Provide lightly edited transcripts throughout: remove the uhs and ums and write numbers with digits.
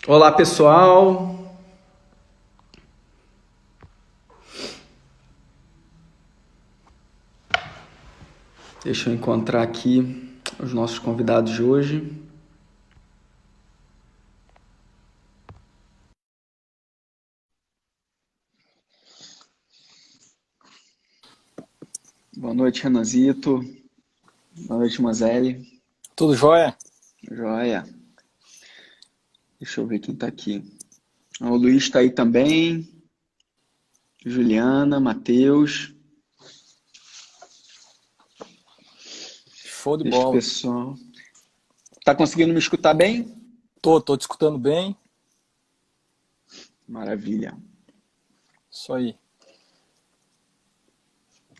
Olá, pessoal. Deixa eu encontrar aqui os nossos convidados de hoje. Boa noite, Renanzito. Boa noite, Moselle. Tudo jóia? Joia. Deixa eu ver quem tá aqui. O Luiz está aí também. Juliana, Matheus. Show de Deixa o bola. pessoal. Tá conseguindo me escutar bem? Tô te escutando bem. Maravilha. Isso aí.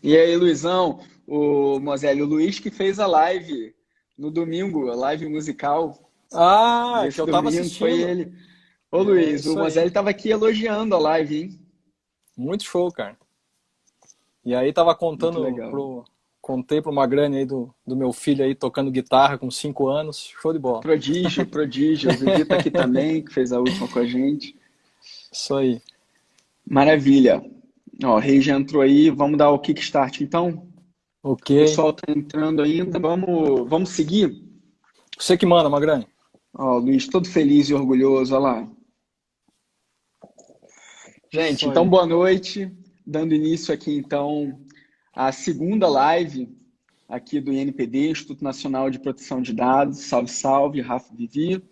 E aí, Luizão, o Moselle, o Luiz que fez a live no domingo, a live musical Ah, que desse eu tava domingo, foi assistindo. ele. Ô É Luiz, o isso aí. Moselle estava aqui elogiando a live, hein? Muito show, cara. E aí tava Muito legal. contei pro Magrani aí do meu filho aí tocando guitarra com 5 anos. Show de bola. Prodígio, prodígio. O Vivi tá aqui também, que fez a última com a gente. Isso aí. Maravilha. Ó, o Rei já entrou aí, vamos dar o kickstart então? Ok. O pessoal tá entrando ainda, vamos seguir? Você que manda, Magrani. Ó, o Luiz todo feliz e orgulhoso, olha lá. Gente, Isso então aí. boa noite. Dando início aqui então à segunda live aqui do INPD, Instituto Nacional de Proteção de Dados. Salve, salve, Rafa Vivi. O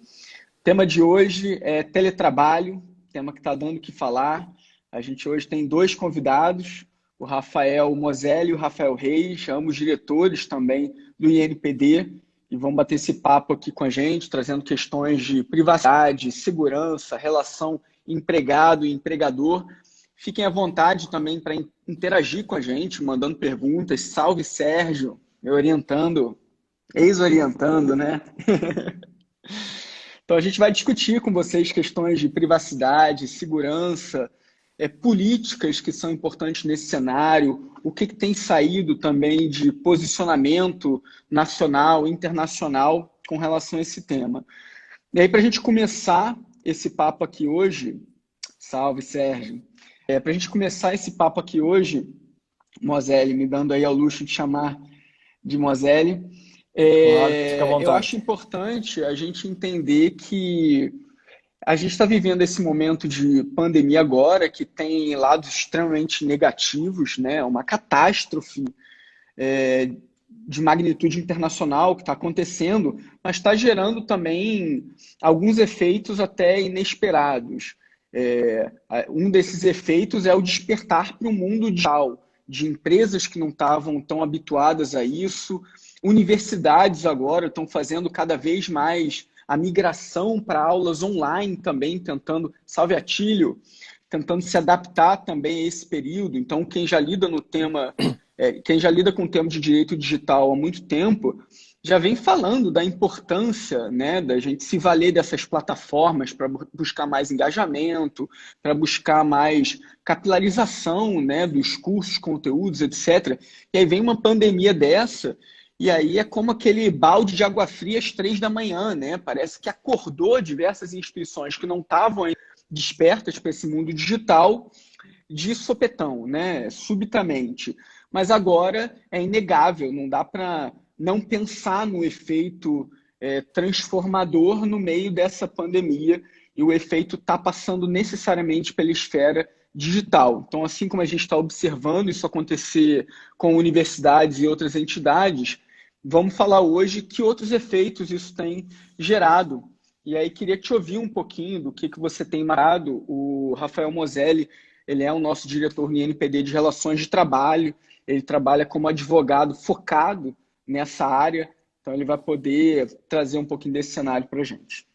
tema de hoje é teletrabalho, tema que está dando o que falar. A gente hoje tem dois convidados, o Rafael Moselle e o Rafael Reis, ambos diretores também do INPD, e vão bater esse papo aqui com a gente, trazendo questões de privacidade, segurança, relação empregado e empregador. Fiquem à vontade também para interagir com a gente, mandando perguntas. Salve, Sérgio, me orientando, ex-orientando, né? Então, a gente vai discutir com vocês questões de privacidade, segurança, políticas que são importantes nesse cenário, o que tem saído também de posicionamento nacional, internacional com relação a esse tema. E aí, para a gente começar esse papo aqui hoje, salve Sérgio, para a gente começar esse papo aqui hoje, Moselle, me dando aí ao luxo de chamar de Moselle, Claro, fica à eu vontade. acho importante a gente entender que a gente está vivendo esse momento de pandemia agora, que tem lados extremamente negativos, né? Uma catástrofe de magnitude internacional que está acontecendo, mas está gerando também alguns efeitos até inesperados. Um desses efeitos é o despertar para o mundo digital, de empresas que não estavam tão habituadas a isso. Universidades agora estão fazendo cada vez mais a migração para aulas online também, tentando, salve Atílio, tentando se adaptar também a esse período. Então, quem já lida no tema, quem já lida com o tema de direito digital há muito tempo, já vem falando da importância, né, da gente se valer dessas plataformas para buscar mais engajamento, para buscar mais capilarização, né, dos cursos, conteúdos, etc. E aí vem uma pandemia dessa, e aí é como aquele balde de água fria às 3 da manhã, né? Parece que acordou diversas instituições que não estavam despertas para esse mundo digital de sopetão, né? Subitamente. Mas agora é inegável, não dá para não pensar no efeito transformador no meio dessa pandemia, e o efeito está passando necessariamente pela esfera digital. Então, assim como a gente está observando isso acontecer com universidades e outras entidades, vamos falar hoje que outros efeitos isso tem gerado. E aí queria te ouvir um pouquinho do que você tem marcado. O Rafael Moselle, ele é o nosso diretor no INPD de Relações de Trabalho, ele trabalha como advogado focado nessa área, então ele vai poder trazer um pouquinho desse cenário para a gente.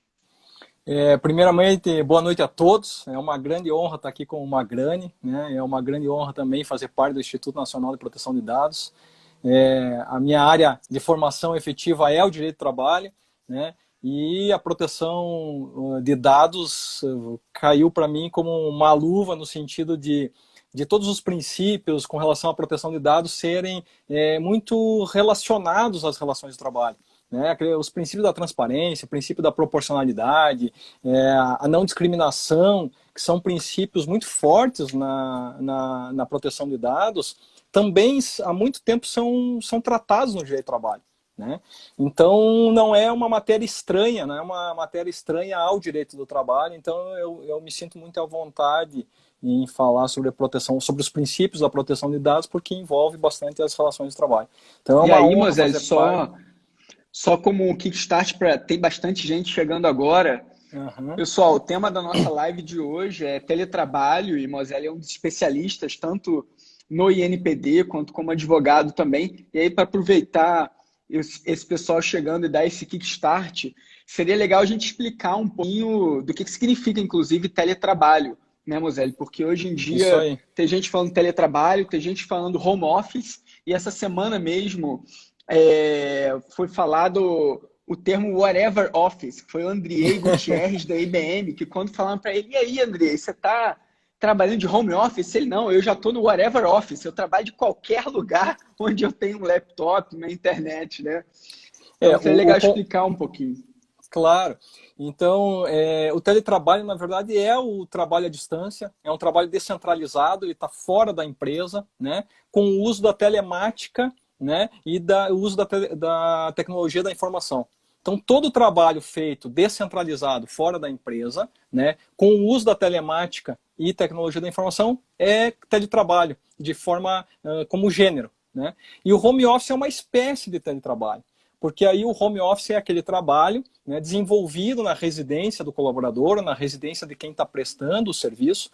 Primeiramente, boa noite a todos. É uma grande honra estar aqui com o Magrani, né? É uma grande honra também fazer parte do Instituto Nacional de Proteção de Dados. A minha área de formação efetiva é o direito do trabalho, né? E a proteção de dados caiu para mim como uma luva no sentido de todos os princípios com relação à proteção de dados serem muito relacionados às relações de trabalho. né? Os princípios da transparência, o princípio da proporcionalidade, a não discriminação, que são princípios muito fortes na proteção de dados, também há muito tempo são tratados no direito do trabalho, né? Então não é uma matéria estranha, não é uma matéria estranha ao direito do trabalho. Então eu me sinto muito à vontade em falar sobre a proteção, sobre os princípios da proteção de dados, porque envolve bastante as relações de trabalho. Então é E uma aí, honra Moselle, fazer parte. só como kickstart, tem bastante gente chegando agora. Uhum. Pessoal, o tema da nossa live de hoje é teletrabalho, e Moselle é um dos especialistas, tanto no INPD quanto como advogado também. E aí, para aproveitar esse pessoal chegando e dar esse kickstart, seria legal a gente explicar um pouquinho do que significa, inclusive, teletrabalho, né, Moselle? Porque hoje em Isso dia aí. tem gente falando teletrabalho, tem gente falando home office, e essa semana mesmo foi falado o termo whatever office, que foi o Andriei Gutierrez da IBM, que quando falaram para ele, e aí, Andriei, você está trabalhando de home office? Ele, não, eu já estou no whatever office, eu trabalho de qualquer lugar onde eu tenho um laptop, uma internet, né? Então seria legal explicar um pouquinho. Claro. Então, o teletrabalho, na verdade, é o trabalho à distância, é um trabalho descentralizado, ele está fora da empresa, né, com o uso da telemática, né, e o uso da tecnologia da informação. Então, todo o trabalho feito descentralizado fora da empresa, né, com o uso da telemática e tecnologia da informação, é teletrabalho, de forma como gênero, né? E o home office é uma espécie de teletrabalho, porque aí o home office é aquele trabalho, né, desenvolvido na residência do colaborador, na residência de quem está prestando o serviço,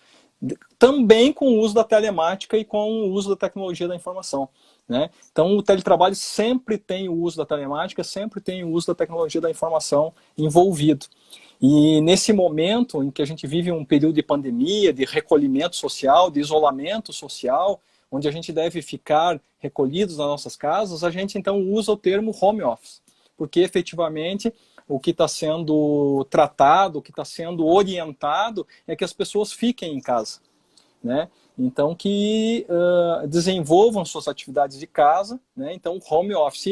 também com o uso da telemática e com o uso da tecnologia da informação, né? Então o teletrabalho sempre tem o uso da telemática, sempre tem o uso da tecnologia da informação envolvido. E nesse momento em que a gente vive um período de pandemia, de recolhimento social, de isolamento social, onde a gente deve ficar recolhidos nas nossas casas, a gente então usa o termo home office, porque efetivamente o que está sendo tratado, o que está sendo orientado é que as pessoas fiquem em casa, né? Então que desenvolvam suas atividades de casa, né? Então home office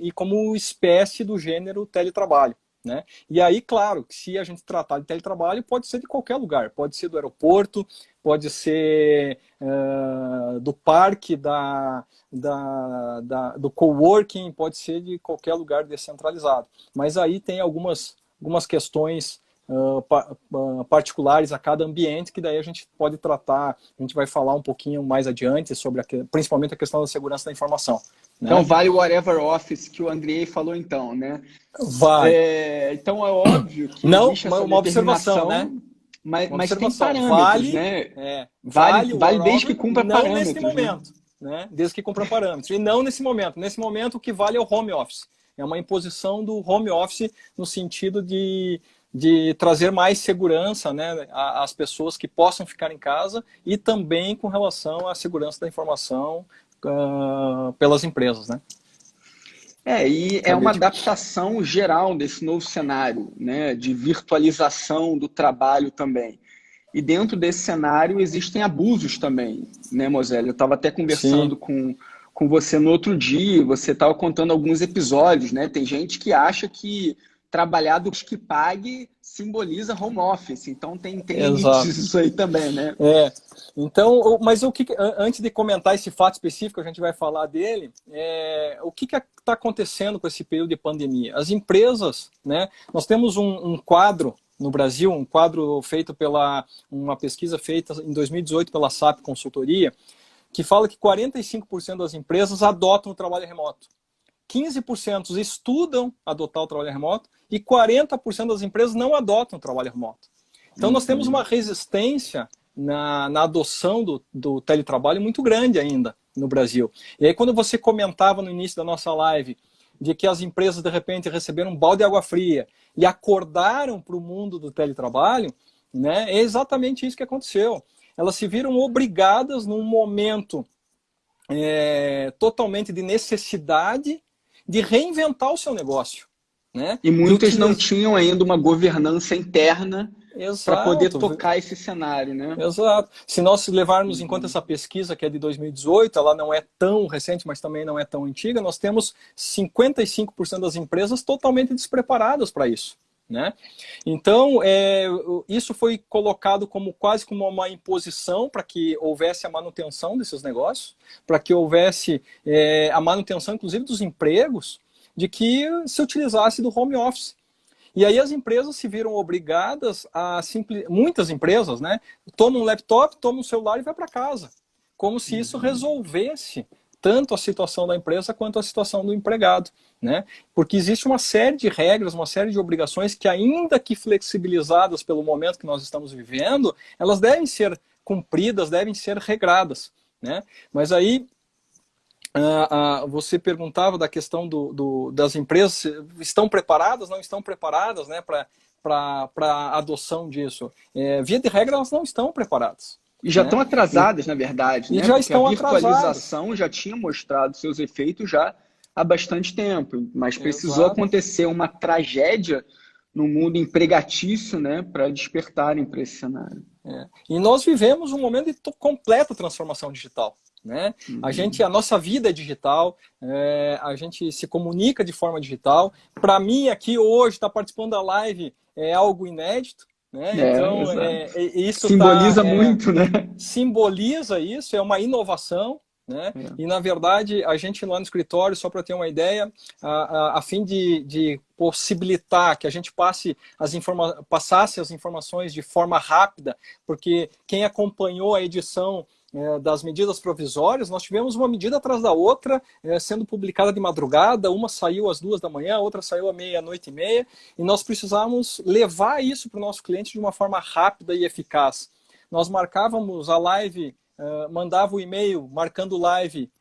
e como espécie do gênero teletrabalho, né? E aí, claro, que se a gente tratar de teletrabalho, pode ser de qualquer lugar, pode ser do aeroporto, pode ser do parque, do coworking, pode ser de qualquer lugar descentralizado. Mas aí tem algumas questões particulares a cada ambiente, que daí a gente pode tratar, a gente vai falar um pouquinho mais adiante sobre principalmente a questão da segurança da informação. Então Né? vale o whatever office que o Andrei falou então, né? Vai. Então é óbvio que não, existe essa uma observação, né? Mas tem observação. parâmetros, né? Vale desde que cumpra não parâmetros. Nesse momento, né? Desde que cumpra parâmetros. E não nesse momento. Nesse momento o que vale é o home office. É uma imposição do home office no sentido de trazer mais segurança, né, às pessoas que possam ficar em casa, e também com relação à segurança da informação pelas empresas, né? E é uma adaptação geral desse novo cenário, né, de virtualização do trabalho também. E dentro desse cenário existem abusos também, né, Moselle? Eu estava até conversando com você no outro dia, você estava contando alguns episódios, né? Tem gente que acha que trabalhar do que pague simboliza home office, então tem limites isso aí também, né? Então, mas antes de comentar esse fato específico, a gente vai falar dele, o que está acontecendo com esse período de pandemia? As empresas, né? Nós temos um quadro no Brasil, um quadro feito uma pesquisa feita em 2018 pela SAP Consultoria, que fala que 45% das empresas adotam o trabalho remoto. 15% estudam adotar o trabalho remoto e 40% das empresas não adotam o trabalho remoto. Então, nós temos uma resistência na adoção do teletrabalho muito grande ainda no Brasil. E aí, quando você comentava no início da nossa live de que as empresas, de repente, receberam um balde de água fria e acordaram para o mundo do teletrabalho, né, é exatamente isso que aconteceu. Elas se viram obrigadas, num momento totalmente de necessidade, de reinventar o seu negócio. Né? E muitas não tinham ainda uma governança interna para poder Exato. tocar esse cenário, né? Exato. Se nós levarmos em conta essa pesquisa, que é de 2018, ela não é tão recente, mas também não é tão antiga, nós temos 55% das empresas totalmente despreparadas para isso, né? Então, isso foi colocado como quase como uma imposição para que houvesse a manutenção desses negócios, para que houvesse a manutenção, inclusive, dos empregos, de que se utilizasse do home office. E aí as empresas se viram obrigadas muitas empresas, né, tomam um laptop, tomam um celular e vai para casa, como se isso resolvesse tanto a situação da empresa quanto a situação do empregado, né? Porque existe uma série de regras, uma série de obrigações que, ainda que flexibilizadas pelo momento que nós estamos vivendo, elas devem ser cumpridas, devem ser regradas, né? Mas aí você perguntava da questão das empresas, estão preparadas, não estão preparadas, né, para a adoção disso. Via de regra, elas não estão preparadas. E já estão atrasadas, na verdade, né? Já Porque estão a virtualização atrasadas. já tinha mostrado seus efeitos já há bastante tempo, mas precisou Exato. acontecer uma tragédia no mundo empregatício, né, para despertarem para esse cenário. E nós vivemos um momento de completa transformação digital, né? A nossa vida é digital, a gente se comunica de forma digital. Para mim, aqui hoje, estar participando da live é algo inédito, né? Então, isso simboliza muito, né? Simboliza isso, é uma inovação, né? E, na verdade, a gente lá no escritório, só para ter uma ideia, a fim de possibilitar que a gente passasse as informações de forma rápida, porque quem acompanhou a edição das medidas provisórias, nós tivemos uma medida atrás da outra, sendo publicada de madrugada, uma saiu às 2 da manhã, outra saiu à meia-noite e meia, e nós precisávamos levar isso para o nosso cliente de uma forma rápida e eficaz. Nós marcávamos a live, mandava o e-mail marcando live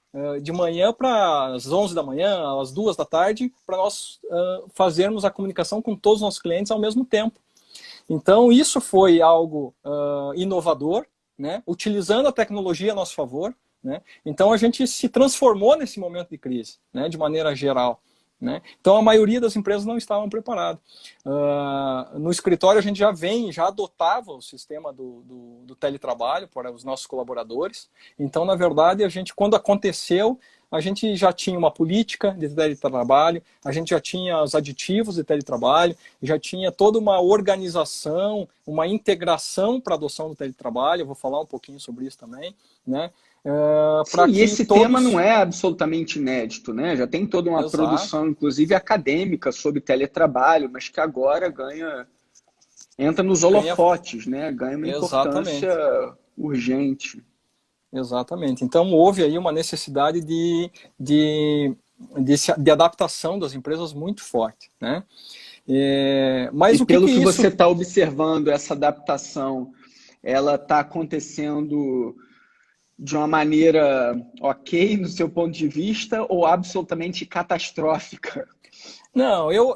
de manhã para as 11 da manhã, às 2 da tarde, para nós fazermos a comunicação com todos os nossos clientes ao mesmo tempo. Então, isso foi algo inovador, né? Utilizando a tecnologia a nosso favor, né? Então, a gente se transformou nesse momento de crise, né? De maneira geral, né? Então, a maioria das empresas não estavam preparadas. No escritório, a gente já adotava o sistema do teletrabalho para os nossos colaboradores. Então, na verdade, quando aconteceu, a gente já tinha uma política de teletrabalho, a gente já tinha os aditivos de teletrabalho, já tinha toda uma organização, uma integração para a adoção do teletrabalho. Eu vou falar um pouquinho sobre isso também, né? Sim, e esse tema não é absolutamente inédito, né? Já tem toda uma produção, inclusive acadêmica, sobre teletrabalho, mas que agora entra nos holofotes, né? Ganha uma importância urgente. Exatamente. Então, houve aí uma necessidade de adaptação das empresas muito forte, né? Mas e pelo que você está observando, essa adaptação, ela está acontecendo de uma maneira ok, no seu ponto de vista, ou absolutamente catastrófica? Não, eu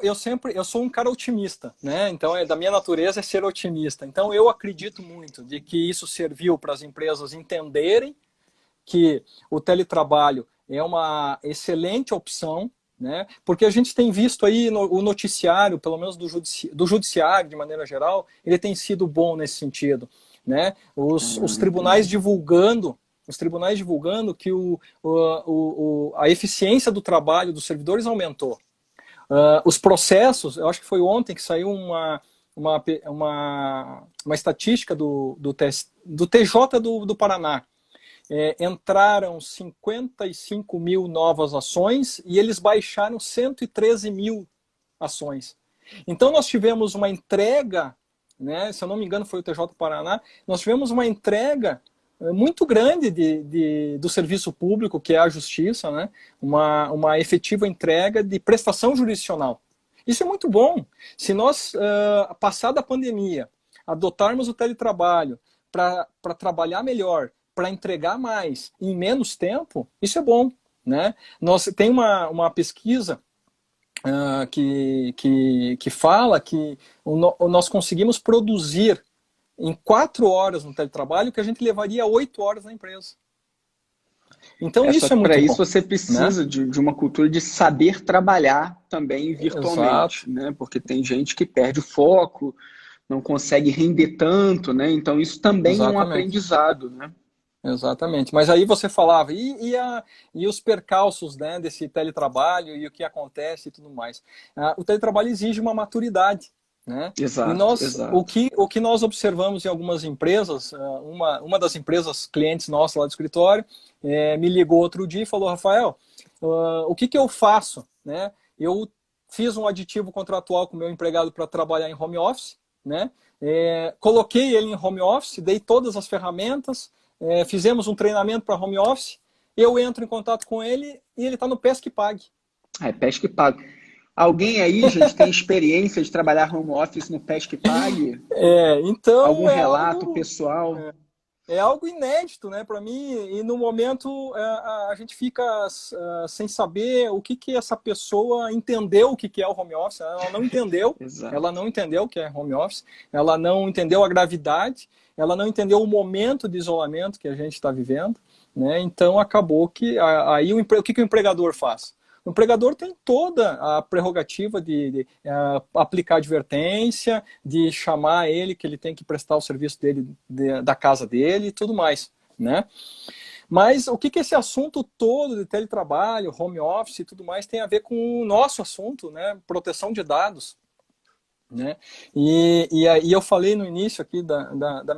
sou um cara otimista, né? Então, da minha natureza é ser otimista. Então, eu acredito muito de que isso serviu para as empresas entenderem que o teletrabalho é uma excelente opção, né? Porque a gente tem visto aí o noticiário, pelo menos do judiciário, de maneira geral, ele tem sido bom nesse sentido, né? Os tribunais divulgando que a eficiência do trabalho dos servidores aumentou. Os processos, eu acho que foi ontem que saiu uma estatística do TJ do Paraná. Entraram 55 mil novas ações e eles baixaram 113 mil ações. Então nós tivemos uma entrega, né, se eu não me engano foi o TJ do Paraná, nós tivemos uma entrega muito grande do serviço público, que é a justiça, né? Uma efetiva entrega de prestação jurisdicional. Isso é muito bom. Se nós, passada a pandemia, adotarmos o teletrabalho para trabalhar melhor, para entregar mais em menos tempo, isso é bom, né? Tem uma pesquisa que fala que nós conseguimos produzir em 4 horas no teletrabalho que a gente levaria 8 horas na empresa. Então isso é muito bom. Para isso você precisa, né, de uma cultura de saber trabalhar também virtualmente, né? Porque tem gente que perde o foco, não consegue render tanto, né? Então isso também é um Exatamente. aprendizado, né? Exatamente. Mas aí você falava, e os percalços, né, desse teletrabalho e o que acontece e tudo mais. O teletrabalho exige uma maturidade, né? E Exato, nós, exato. o que nós observamos em algumas empresas, uma das empresas clientes nossas lá do escritório, me ligou outro dia e falou, Rafael, o que que eu faço, né? Eu fiz um aditivo contratual com o meu empregado para trabalhar em home office, né? Coloquei ele em home office, dei todas as ferramentas, fizemos um treinamento para home office, eu entro em contato com ele e ele está no Pesque Pague. É, Pesque Pague. Alguém aí, gente, tem experiência de trabalhar home office no Pesque Pague? Algum Então relato pessoal? é algo inédito, né, para mim. E no momento a gente fica sem saber o que que essa pessoa entendeu o que que é o home office. Ela não entendeu, ela Exato. não entendeu o que é home office, ela não entendeu a gravidade, ela não entendeu o momento de isolamento que a gente está vivendo, né? Então acabou que aí o que que o empregador faz? O empregador tem toda a prerrogativa de aplicar advertência, de chamar ele que ele tem que prestar o serviço dele da casa dele e tudo mais, né? Mas o que que esse assunto todo de teletrabalho, home office e tudo mais tem a ver com o nosso assunto, né? Proteção de dados, né? E aí eu falei no início aqui da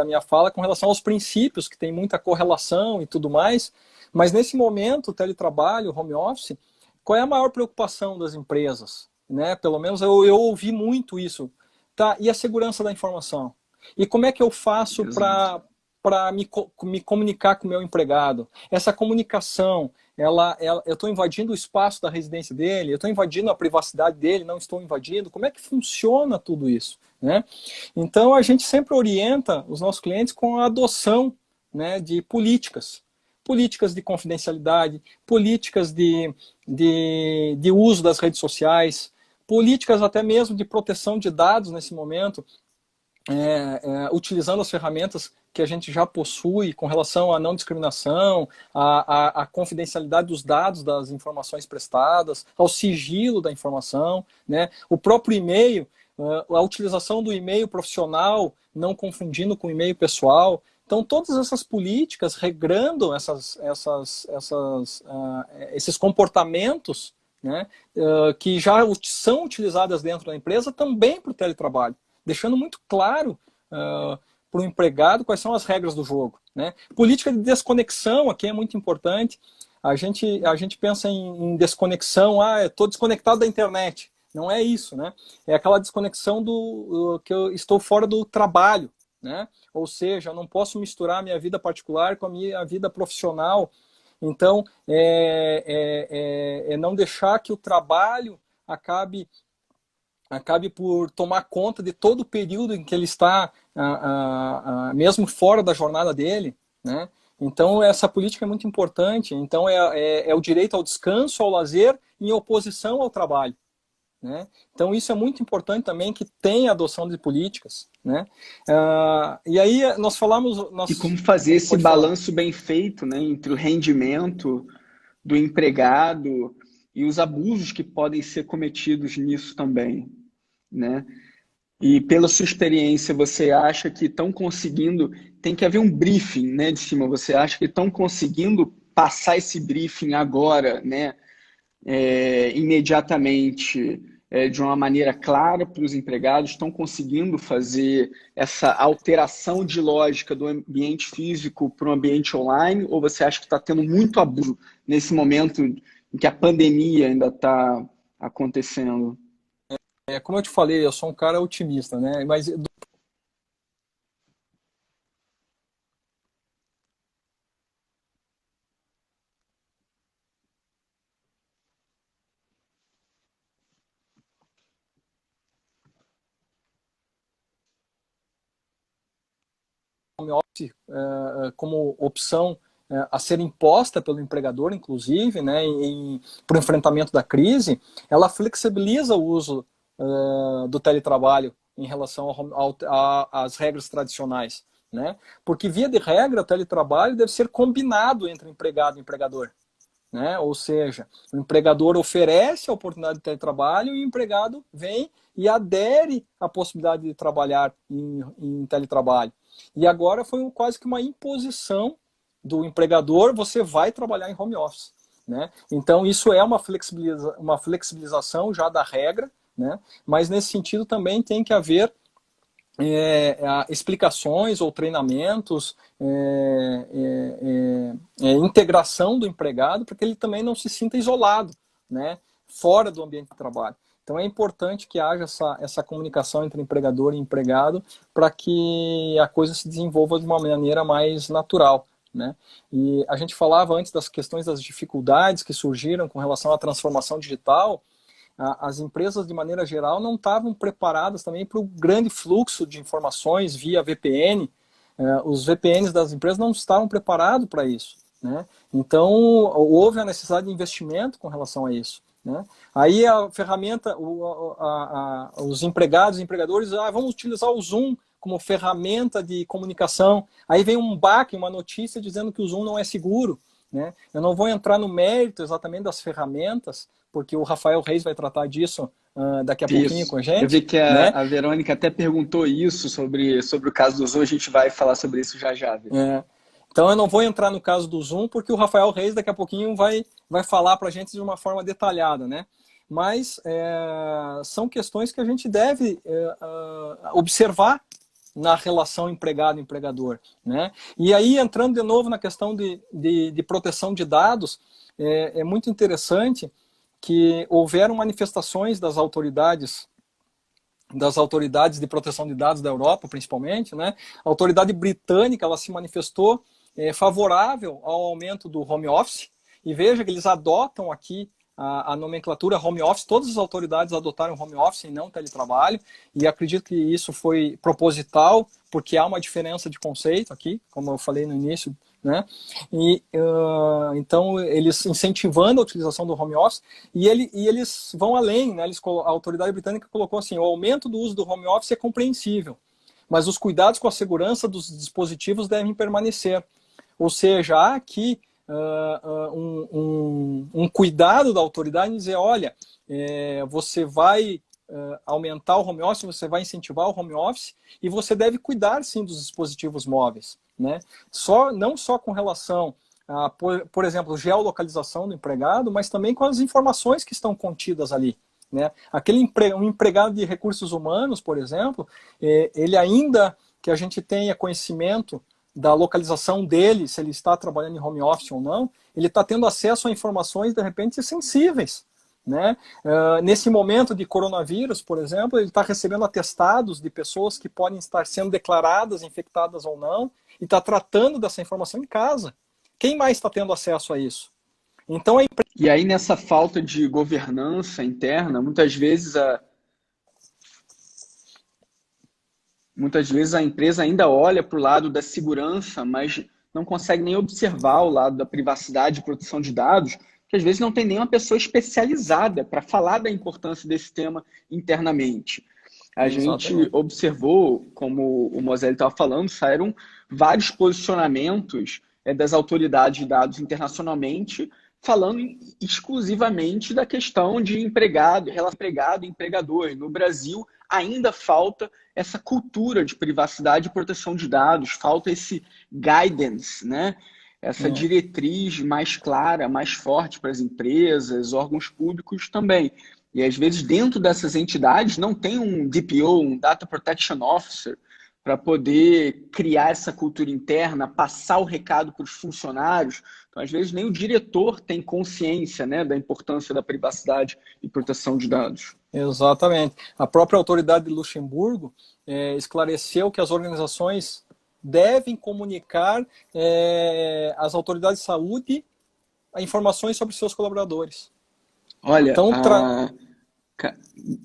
minha fala com relação aos princípios, que tem muita correlação e tudo mais, mas nesse momento, o teletrabalho, home office, qual é a maior preocupação das empresas? Né? Pelo menos eu ouvi muito isso. Tá? E a segurança da informação? E como é que eu faço Exato. para me comunicar com o meu empregado? Essa comunicação, eu estou invadindo o espaço da residência dele, eu estou invadindo a privacidade dele, não estou invadindo. Como é que funciona tudo isso? Né? Então, a gente sempre orienta os nossos clientes com a adoção, né, de políticas. Políticas de confidencialidade, políticas de uso das redes sociais, políticas até mesmo de proteção de dados nesse momento, utilizando as ferramentas que a gente já possui com relação à não discriminação, à confidencialidade dos dados, das informações prestadas, ao sigilo da informação, né? O próprio e-mail, a utilização do e-mail profissional, não confundindo com o e-mail pessoal. Então, todas essas políticas, regrando esses comportamentos, né, que já são utilizadas dentro da empresa, também para o teletrabalho, deixando muito claro para o empregado quais são as regras do jogo. Né? Política de desconexão aqui é muito importante. A gente pensa em desconexão, eu estou desconectado da internet. Não é isso, né? É aquela desconexão que eu estou fora do trabalho. Né? Ou seja, eu não posso misturar a minha vida particular com a minha vida profissional. Então, é não deixar que o trabalho acabe por tomar conta de todo o período em que ele está, mesmo fora da jornada dele, né? Então, essa política é muito importante. Então, é o direito ao descanso, ao lazer, em oposição ao trabalho. Né? Então, isso é muito importante também, que tenha adoção de políticas. Né? E aí, nós falamos... E como fazer esse Pode falar. balanço bem feito, né, entre o rendimento do empregado e os abusos que podem ser cometidos nisso também, né? E pela sua experiência, você acha que estão conseguindo, tem que haver um briefing, né, de cima, você acha que estão conseguindo passar esse briefing agora, né, imediatamente, de uma maneira clara para os empregados, estão conseguindo fazer essa alteração de lógica do ambiente físico para o ambiente online, ou você acha que está tendo muito abuso nesse momento em que a pandemia ainda está acontecendo? Como eu te falei, eu sou um cara otimista, né? Mas home office como opção a ser imposta pelo empregador, inclusive, né, para o enfrentamento da crise, ela flexibiliza o uso do teletrabalho em relação às regras tradicionais. Né? Porque, via de regra, o teletrabalho deve ser combinado entre empregado e empregador. né? Ou seja, o empregador oferece a oportunidade de teletrabalho e o empregado vem e adere à possibilidade de trabalhar em teletrabalho. E agora foi quase que uma imposição do empregador, você vai trabalhar em home office, né? Então isso é uma flexibilização já da regra, né? Mas nesse sentido também tem que haver explicações ou treinamentos, integração do empregado, para que ele também não se sinta isolado, né, fora do ambiente de trabalho. Então é importante que haja essa comunicação entre empregador e empregado para que a coisa se desenvolva de uma maneira mais natural, né? E a gente falava antes das questões das dificuldades que surgiram com relação à transformação digital. As empresas, de maneira geral, não estavam preparadas também para o grande fluxo de informações via VPN. Os VPNs das empresas não estavam preparados para isso, né? Então, houve a necessidade de investimento com relação a isso, né? Aí a ferramenta, os empregados e empregadores, vamos utilizar o Zoom como ferramenta de comunicação. Aí vem um baque, uma notícia dizendo que o Zoom não é seguro, né? Eu não vou entrar no mérito exatamente das ferramentas, porque o Rafael Reis vai tratar disso daqui a pouquinho com a gente. Eu vi que né? a Verônica até perguntou isso sobre o caso do Zoom, a gente vai falar sobre isso já. Então eu não vou entrar no caso do Zoom, porque o Rafael Reis daqui a pouquinho vai falar para a gente de uma forma detalhada, né? Mas são questões que a gente deve observar na relação empregado-empregador, né? E aí, entrando de novo na questão de proteção de dados, é muito interessante que houveram manifestações das autoridades de proteção de dados da Europa, principalmente, né? A autoridade britânica, ela se manifestou favorável ao aumento do home office, e veja que eles adotam aqui a nomenclatura home office, todas as autoridades adotaram home office e não teletrabalho, e acredito que isso foi proposital, porque há uma diferença de conceito aqui, como eu falei no início, né? E então eles incentivando a utilização do home office, e eles vão além, né? A autoridade britânica colocou assim: o aumento do uso do home office é compreensível, mas os cuidados com a segurança dos dispositivos devem permanecer. Ou seja, há aqui um cuidado da autoridade em dizer: olha, você vai aumentar o home office, você vai incentivar o home office, e você deve cuidar sim dos dispositivos móveis, né? Não só com relação a, por exemplo, geolocalização do empregado, mas também com as informações que estão contidas ali, né? Um empregado de recursos humanos, por exemplo, ele ainda que a gente tenha conhecimento da localização dele, se ele está trabalhando em home office ou não, ele está tendo acesso a informações, de repente, sensíveis, né? Nesse momento de coronavírus, por exemplo, ele está recebendo atestados de pessoas que podem estar sendo declaradas infectadas ou não, e está tratando dessa informação em casa. Quem mais está tendo acesso a isso? Então, E aí, nessa falta de governança interna, muitas vezes a empresa ainda olha para o lado da segurança, mas não consegue nem observar o lado da privacidade e proteção de dados, que às vezes não tem nenhuma pessoa especializada para falar da importância desse tema internamente. A gente observou, como o Moselli estava falando, saíram vários posicionamentos das autoridades de dados internacionalmente, falando exclusivamente da questão de relação empregado e empregador. No Brasil, ainda falta essa cultura de privacidade e proteção de dados, falta esse guidance, né? Essa diretriz mais clara, mais forte para as empresas, órgãos públicos também. E às vezes dentro dessas entidades não tem um DPO, um Data Protection Officer, para poder criar essa cultura interna, passar o recado para os funcionários. Então, às vezes, nem o diretor tem consciência, né, da importância da privacidade e proteção de dados. Exatamente. A própria autoridade de Luxemburgo esclareceu que as organizações devem comunicar às autoridades de saúde informações sobre seus colaboradores. Olha, então,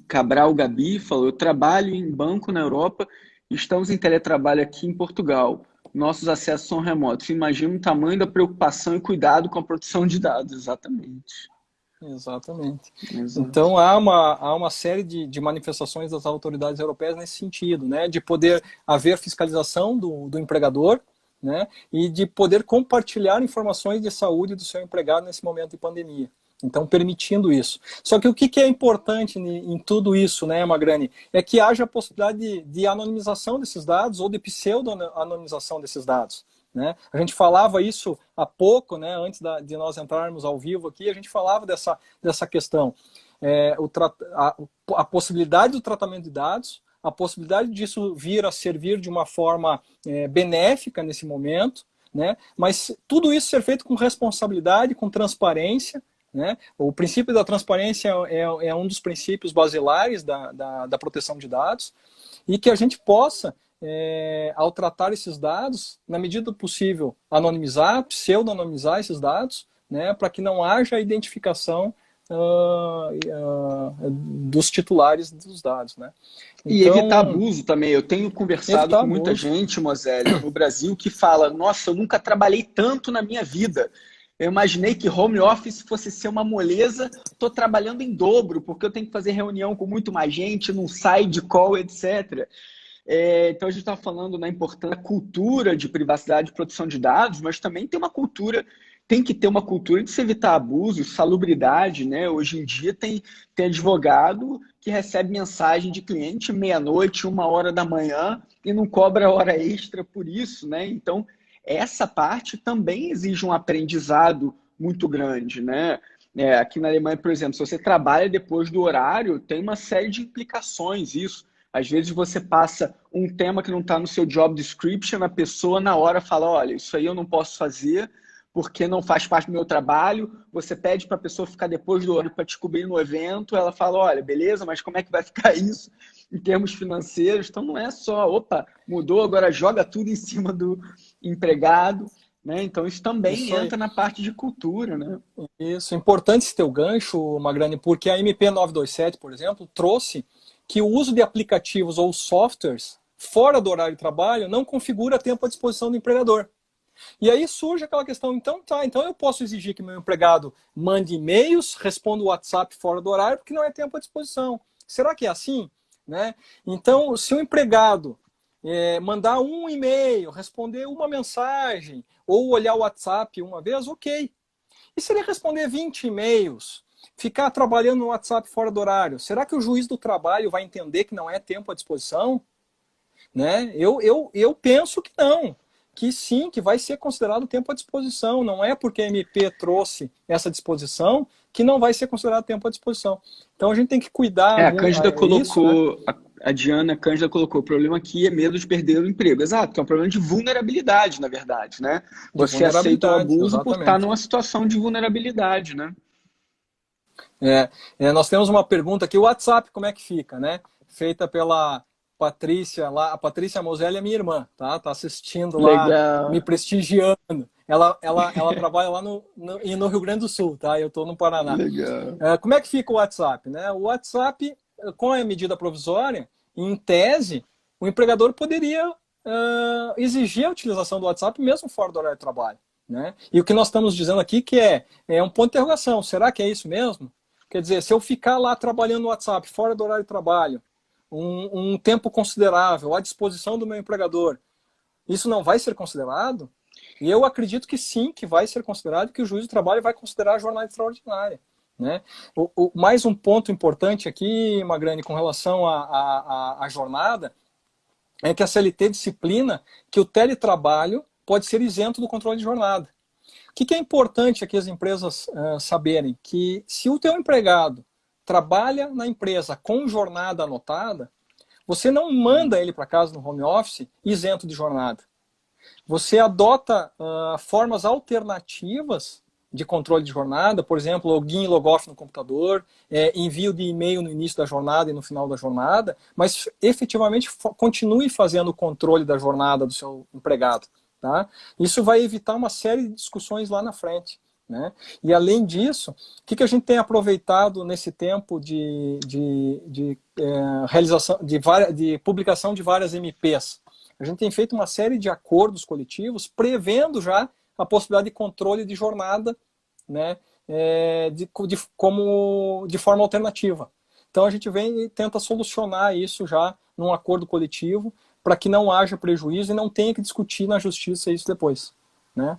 Cabral Gabi falou: eu trabalho em banco na Europa, estamos em teletrabalho aqui em Portugal. Nossos acessos são remotos. Imagina o tamanho da preocupação e cuidado com a proteção de dados. Exatamente. Então, há uma série de manifestações das autoridades europeias nesse sentido, né? De poder haver fiscalização do empregador, né, e de poder compartilhar informações de saúde do seu empregado nesse momento de pandemia. Então, permitindo isso. Só que o que é importante em tudo isso, né, Magrani, é que haja a possibilidade de anonimização desses dados ou de pseudo-anonimização desses dados. Né? A gente falava isso há pouco, né, antes de nós entrarmos ao vivo aqui, a gente falava dessa questão. A possibilidade do tratamento de dados, a possibilidade disso vir a servir de uma forma benéfica nesse momento, né, mas tudo isso ser feito com responsabilidade, com transparência. Né? O princípio da transparência é um dos princípios basilares da proteção de dados e que a gente possa, ao tratar esses dados, na medida do possível, anonimizar, pseudo-anonimizar esses dados, né, para que não haja identificação dos titulares dos dados. Né? E evitar abuso também. Eu tenho conversado com muita gente, Moselle, no Brasil, que fala, nossa, eu nunca trabalhei tanto na minha vida. Eu imaginei que home office fosse ser uma moleza, estou trabalhando em dobro, porque eu tenho que fazer reunião com muito mais gente, num side call, etc. Então a gente está falando na importância da cultura de privacidade e proteção de dados, mas também tem que ter uma cultura de se evitar abusos, salubridade, né? Hoje em dia tem advogado que recebe mensagem de cliente meia-noite, 1h da manhã, e não cobra hora extra por isso, né? Então, essa parte também exige um aprendizado muito grande, né? Aqui na Alemanha, por exemplo, se você trabalha depois do horário, tem uma série de implicações isso. Às vezes você passa um tema que não está no seu job description, a pessoa na hora fala, olha, isso aí eu não posso fazer porque não faz parte do meu trabalho. Você pede para a pessoa ficar depois do horário para te cobrir no evento, ela fala, olha, beleza, mas como é que vai ficar isso em termos financeiros? Então não é só, opa, mudou, agora joga tudo em cima do empregado, né? Então isso também entra na parte de cultura, né? Isso, importante esse teu gancho, Magrani, porque a MP 927, por exemplo, trouxe que o uso de aplicativos ou softwares fora do horário de trabalho não configura tempo à disposição do empregador. E aí surge aquela questão, então eu posso exigir que meu empregado mande e-mails, responda o WhatsApp fora do horário, porque não é tempo à disposição. Será que é assim? Né? Então, se o empregado mandar um e-mail, responder uma mensagem, ou olhar o WhatsApp uma vez, ok. E se ele responder 20 e-mails, ficar trabalhando no WhatsApp fora do horário, será que o juiz do trabalho vai entender que não é tempo à disposição? Né? Eu penso que não. Que sim, que vai ser considerado tempo à disposição. Não é porque a MP trouxe essa disposição que não vai ser considerado tempo à disposição. Então a gente tem que cuidar. A Cândida colocou, isso, né? a Diana Cândida colocou, o problema aqui é medo de perder o emprego. Exato, que é um problema de vulnerabilidade, na verdade, né? Você aceita o abuso por estar numa situação de vulnerabilidade, né? Nós temos uma pergunta aqui, o WhatsApp, como é que fica, né? Feita pela Patrícia, lá, a Patrícia Moselli é minha irmã, tá? Tá assistindo lá, legal, me prestigiando. Ela trabalha lá no Rio Grande do Sul, tá? Eu estou no Paraná. Legal. Como é que fica o WhatsApp, né? O WhatsApp, com a medida provisória, em tese, o empregador poderia exigir a utilização do WhatsApp mesmo fora do horário de trabalho, né? E o que nós estamos dizendo aqui que é um ponto de interrogação. Será que é isso mesmo? Quer dizer, se eu ficar lá trabalhando no WhatsApp fora do horário de trabalho, um tempo considerável à disposição do meu empregador, isso não vai ser considerado? E eu acredito que sim, que vai ser considerado, que o juiz do trabalho vai considerar a jornada extraordinária. Né? Mais um ponto importante aqui, Magrani, com relação à jornada, é que a CLT disciplina que o teletrabalho pode ser isento do controle de jornada. O que é importante aqui as empresas saberem? Que se o teu empregado trabalha na empresa com jornada anotada, você não manda ele para casa no home office isento de jornada. Você adota formas alternativas de controle de jornada, por exemplo, login e logoff no computador, envio de e-mail no início da jornada e no final da jornada, mas efetivamente continue fazendo o controle da jornada do seu empregado. Tá? Isso vai evitar uma série de discussões lá na frente. Né? E além disso, o que a gente tem aproveitado nesse tempo de realização, de publicação de várias MPs? A gente tem feito uma série de acordos coletivos prevendo já a possibilidade de controle de jornada, né, de forma alternativa. Então a gente vem e tenta solucionar isso já num acordo coletivo para que não haja prejuízo e não tenha que discutir na justiça isso depois, né?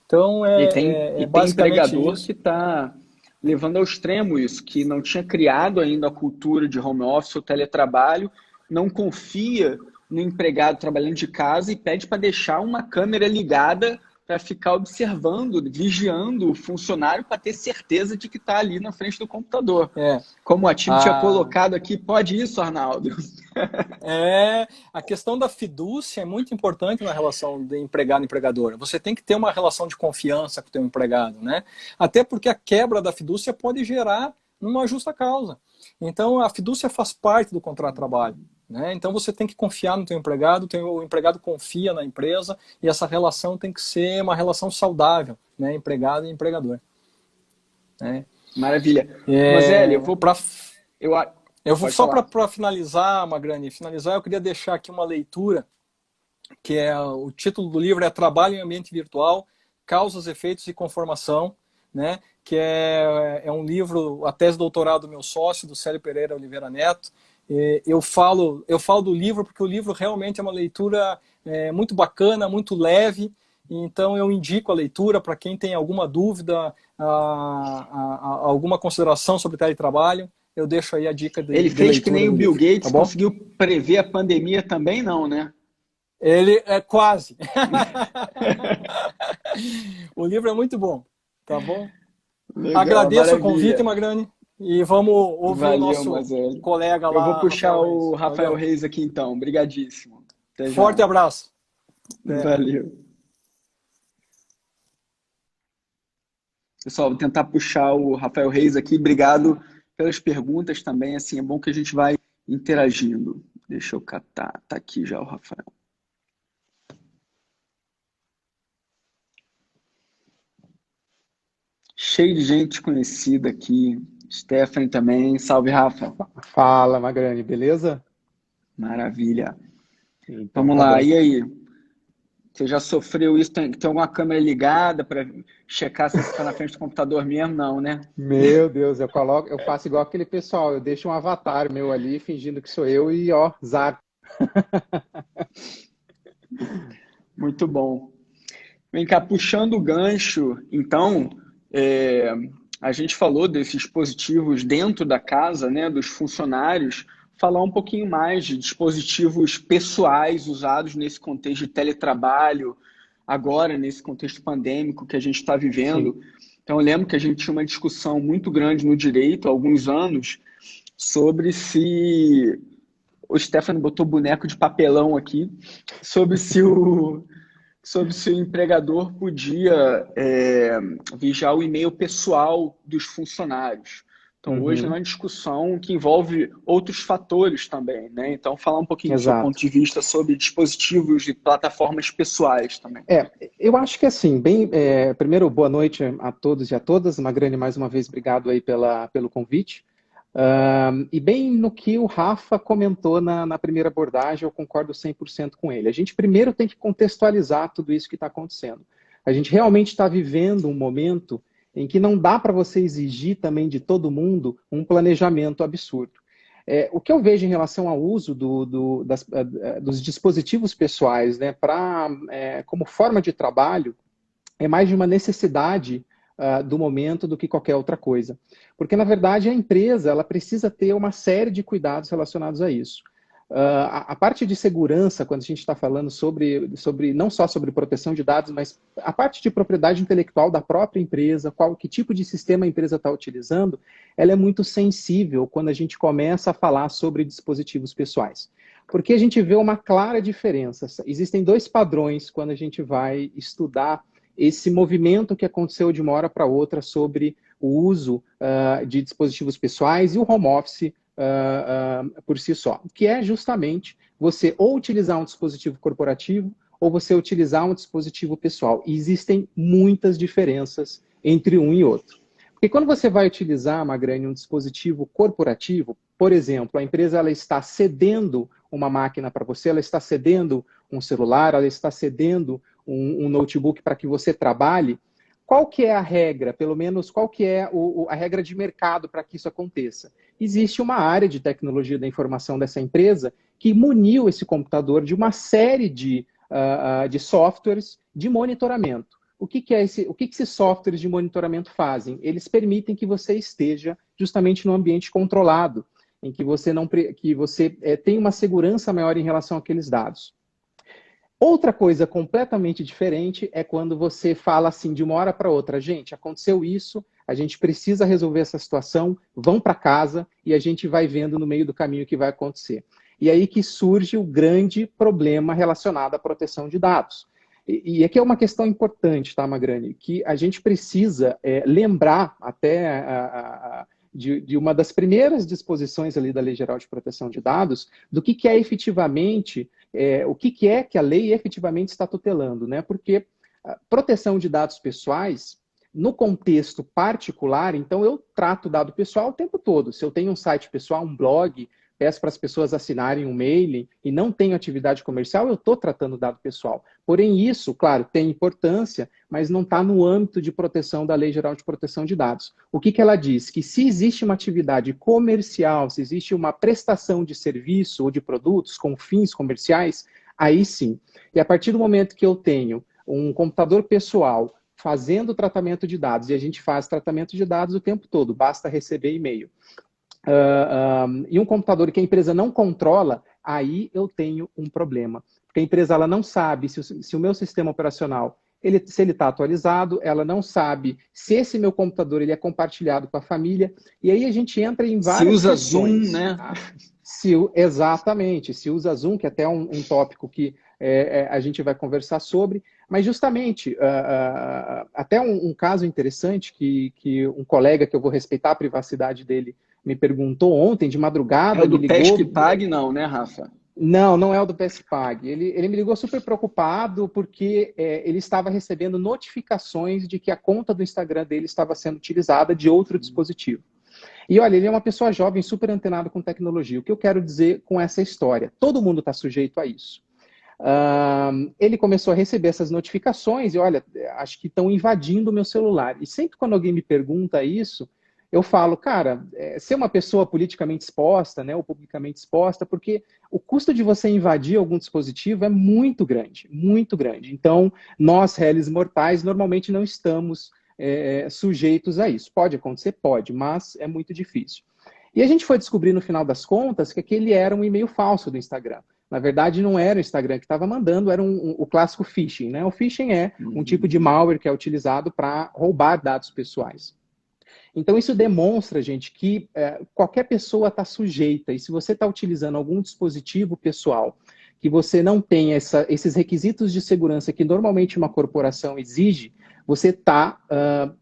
Então, tem basicamente empregador isso. que está levando ao extremo isso, que não tinha criado ainda a cultura de home office ou teletrabalho, não confia no empregado trabalhando de casa e pede para deixar uma câmera ligada para ficar observando, vigiando o funcionário para ter certeza de que está ali na frente do computador. É, Como a time tinha a, colocado aqui, pode isso, Arnaldo? a questão da fidúcia é muito importante na relação de empregado e empregador. Você tem que ter uma relação de confiança com o teu empregado, né? Até porque a quebra da fidúcia pode gerar uma justa causa. Então, a fidúcia faz parte do contrato de trabalho, né? Então, você tem que confiar no teu empregado, o empregado confia na empresa e essa relação tem que ser uma relação saudável, né? Empregado e empregador. Né? Maravilha. Mas, Hélio, eu vou pode só falar. para finalizar, Magrani, eu queria deixar aqui uma leitura, que o título do livro é Trabalho em Ambiente Virtual, Causas, Efeitos e Conformação, né? Que é um livro, a tese de doutorado do meu sócio, do Célio Pereira Oliveira Neto. Eu falo do livro porque o livro realmente é uma leitura muito bacana, muito leve, então eu indico a leitura para quem tem alguma dúvida, alguma consideração sobre teletrabalho. Eu deixo aí a dica Ele de fez que leitura nem o do Bill livro, tá Gates, bom? conseguiu prever a pandemia também, não, né? Ele é quase. O livro é muito bom, tá bom? Legal, Agradeço o convite, maravilha. Magrani, e vamos ouvir o Valeu, nosso Mazelli. colega Eu vou lá, puxar Rafael o Reis. Rafael Valeu. Reis aqui então. Obrigadíssimo. Até já. Forte abraço. Até. Valeu. Pessoal, vou tentar puxar o Rafael Reis aqui. Obrigado pelas perguntas também. Assim, é bom que a gente vai interagindo. Deixa eu catar. Tá aqui já o Rafael. Cheio de gente conhecida aqui. Stephanie também. Salve, Rafa. Fala, Magrani, beleza? Maravilha. Então Vamos tá lá. bom. E aí? Você já sofreu isso? Tem alguma câmera ligada para checar se você está na frente do computador mesmo? Não, né? Meu Deus, eu faço igual aquele pessoal, eu deixo um avatar meu ali fingindo que sou eu e ó, zap. Muito bom. Vem cá, puxando o gancho, então, a gente falou desses dispositivos dentro da casa, né, dos funcionários, falar um pouquinho mais de dispositivos pessoais usados nesse contexto de teletrabalho, agora nesse contexto pandêmico que a gente está Sim. vivendo. Então, eu lembro que a gente tinha uma discussão muito grande no direito há alguns anos sobre se... O Stefano botou boneco de papelão aqui, sobre se o empregador podia vigiar o e-mail pessoal dos funcionários. Então, hoje é Uhum. uma discussão que envolve outros fatores também, né? Então, falar um pouquinho do seu ponto Exato. de vista sobre dispositivos e plataformas pessoais também. Eu acho que assim, primeiro, boa noite a todos e a todas. Magrani, mais uma vez, obrigado aí pelo convite. E bem no que o Rafa comentou na primeira abordagem, eu concordo 100% com ele. A gente primeiro tem que contextualizar tudo isso que está acontecendo. A gente realmente está vivendo um momento em que não dá para você exigir também de todo mundo um planejamento absurdo. O que eu vejo em relação ao uso dos dispositivos pessoais, né, como forma de trabalho, é mais de uma necessidade do momento do que qualquer outra coisa. Porque, na verdade, a empresa ela precisa ter uma série de cuidados relacionados a isso. A parte de segurança, quando a gente está falando não só sobre proteção de dados, mas a parte de propriedade intelectual da própria empresa, que tipo de sistema a empresa está utilizando, ela é muito sensível quando a gente começa a falar sobre dispositivos pessoais. Porque a gente vê uma clara diferença. Existem dois padrões quando a gente vai estudar esse movimento que aconteceu de uma hora para outra sobre o uso de dispositivos pessoais e o home office por si só, que é justamente você ou utilizar um dispositivo corporativo ou você utilizar um dispositivo pessoal. E existem muitas diferenças entre um e outro. Porque quando você vai utilizar, Magrani, um dispositivo corporativo, por exemplo, a empresa ela está cedendo uma máquina para você, ela está cedendo um celular, ela está cedendo um notebook para que você trabalhe, qual que é a regra, pelo menos qual que é a regra de mercado para que isso aconteça? Existe uma área de tecnologia da informação dessa empresa que muniu esse computador de uma série de softwares de monitoramento. O que esses softwares de monitoramento fazem? Eles permitem que você esteja justamente num ambiente controlado, em que você tem uma segurança maior em relação àqueles dados. Outra coisa completamente diferente é quando você fala assim de uma hora para outra, gente, aconteceu isso, a gente precisa resolver essa situação, vão para casa e a gente vai vendo no meio do caminho o que vai acontecer. E aí que surge o grande problema relacionado à proteção de dados. E aqui é uma questão importante, tá, Magrani? Que a gente precisa lembrar até de uma das primeiras disposições ali da Lei Geral de Proteção de Dados, do que é efetivamente, o que é que a lei efetivamente está tutelando, né? Porque a proteção de dados pessoais, no contexto particular, então eu trato dado pessoal o tempo todo. Se eu tenho um site pessoal, um blog, peço para as pessoas assinarem um mailing e não tenho atividade comercial, eu estou tratando dado pessoal. Porém, isso, claro, tem importância, mas não está no âmbito de proteção da Lei Geral de Proteção de Dados. O que ela diz? Que se existe uma atividade comercial, se existe uma prestação de serviço ou de produtos com fins comerciais, aí sim. E a partir do momento que eu tenho um computador pessoal fazendo tratamento de dados, e a gente faz tratamento de dados o tempo todo, basta receber e-mail, e um computador que a empresa não controla, aí eu tenho um problema. Porque a empresa ela não sabe se o meu sistema operacional se ele está atualizado, ela não sabe se esse meu computador ele é compartilhado com a família, e aí a gente entra em várias questões. Se usa questões, Zoom, né? Tá? Exatamente, se usa Zoom, que é até um tópico que a gente vai conversar sobre, mas justamente, até um caso interessante que um colega que eu vou respeitar a privacidade dele me perguntou ontem, de madrugada, É o do me ligou... PescPag, não, né, Rafa? Não, não é o do PescPag. Ele me ligou super preocupado porque ele estava recebendo notificações de que a conta do Instagram dele estava sendo utilizada de outro dispositivo. E olha, ele é uma pessoa jovem, super antenada com tecnologia. O que eu quero dizer com essa história? Todo mundo está sujeito a isso. Ele começou a receber essas notificações e olha, acho que estão invadindo o meu celular. E sempre quando alguém me pergunta isso, eu falo, cara, ser uma pessoa politicamente exposta, né, ou publicamente exposta, porque o custo de você invadir algum dispositivo é muito grande, muito grande. Então, nós, réis mortais, normalmente não estamos sujeitos a isso. Pode acontecer? Pode, mas é muito difícil. E a gente foi descobrir, no final das contas, que aquele era um e-mail falso do Instagram. Na verdade, não era o Instagram que estava mandando, era o clássico phishing, né? O phishing é um tipo de malware que é utilizado para roubar dados pessoais. Então, isso demonstra, gente, que qualquer pessoa está sujeita. E se você está utilizando algum dispositivo pessoal que você não tem esses requisitos de segurança que normalmente uma corporação exige, você está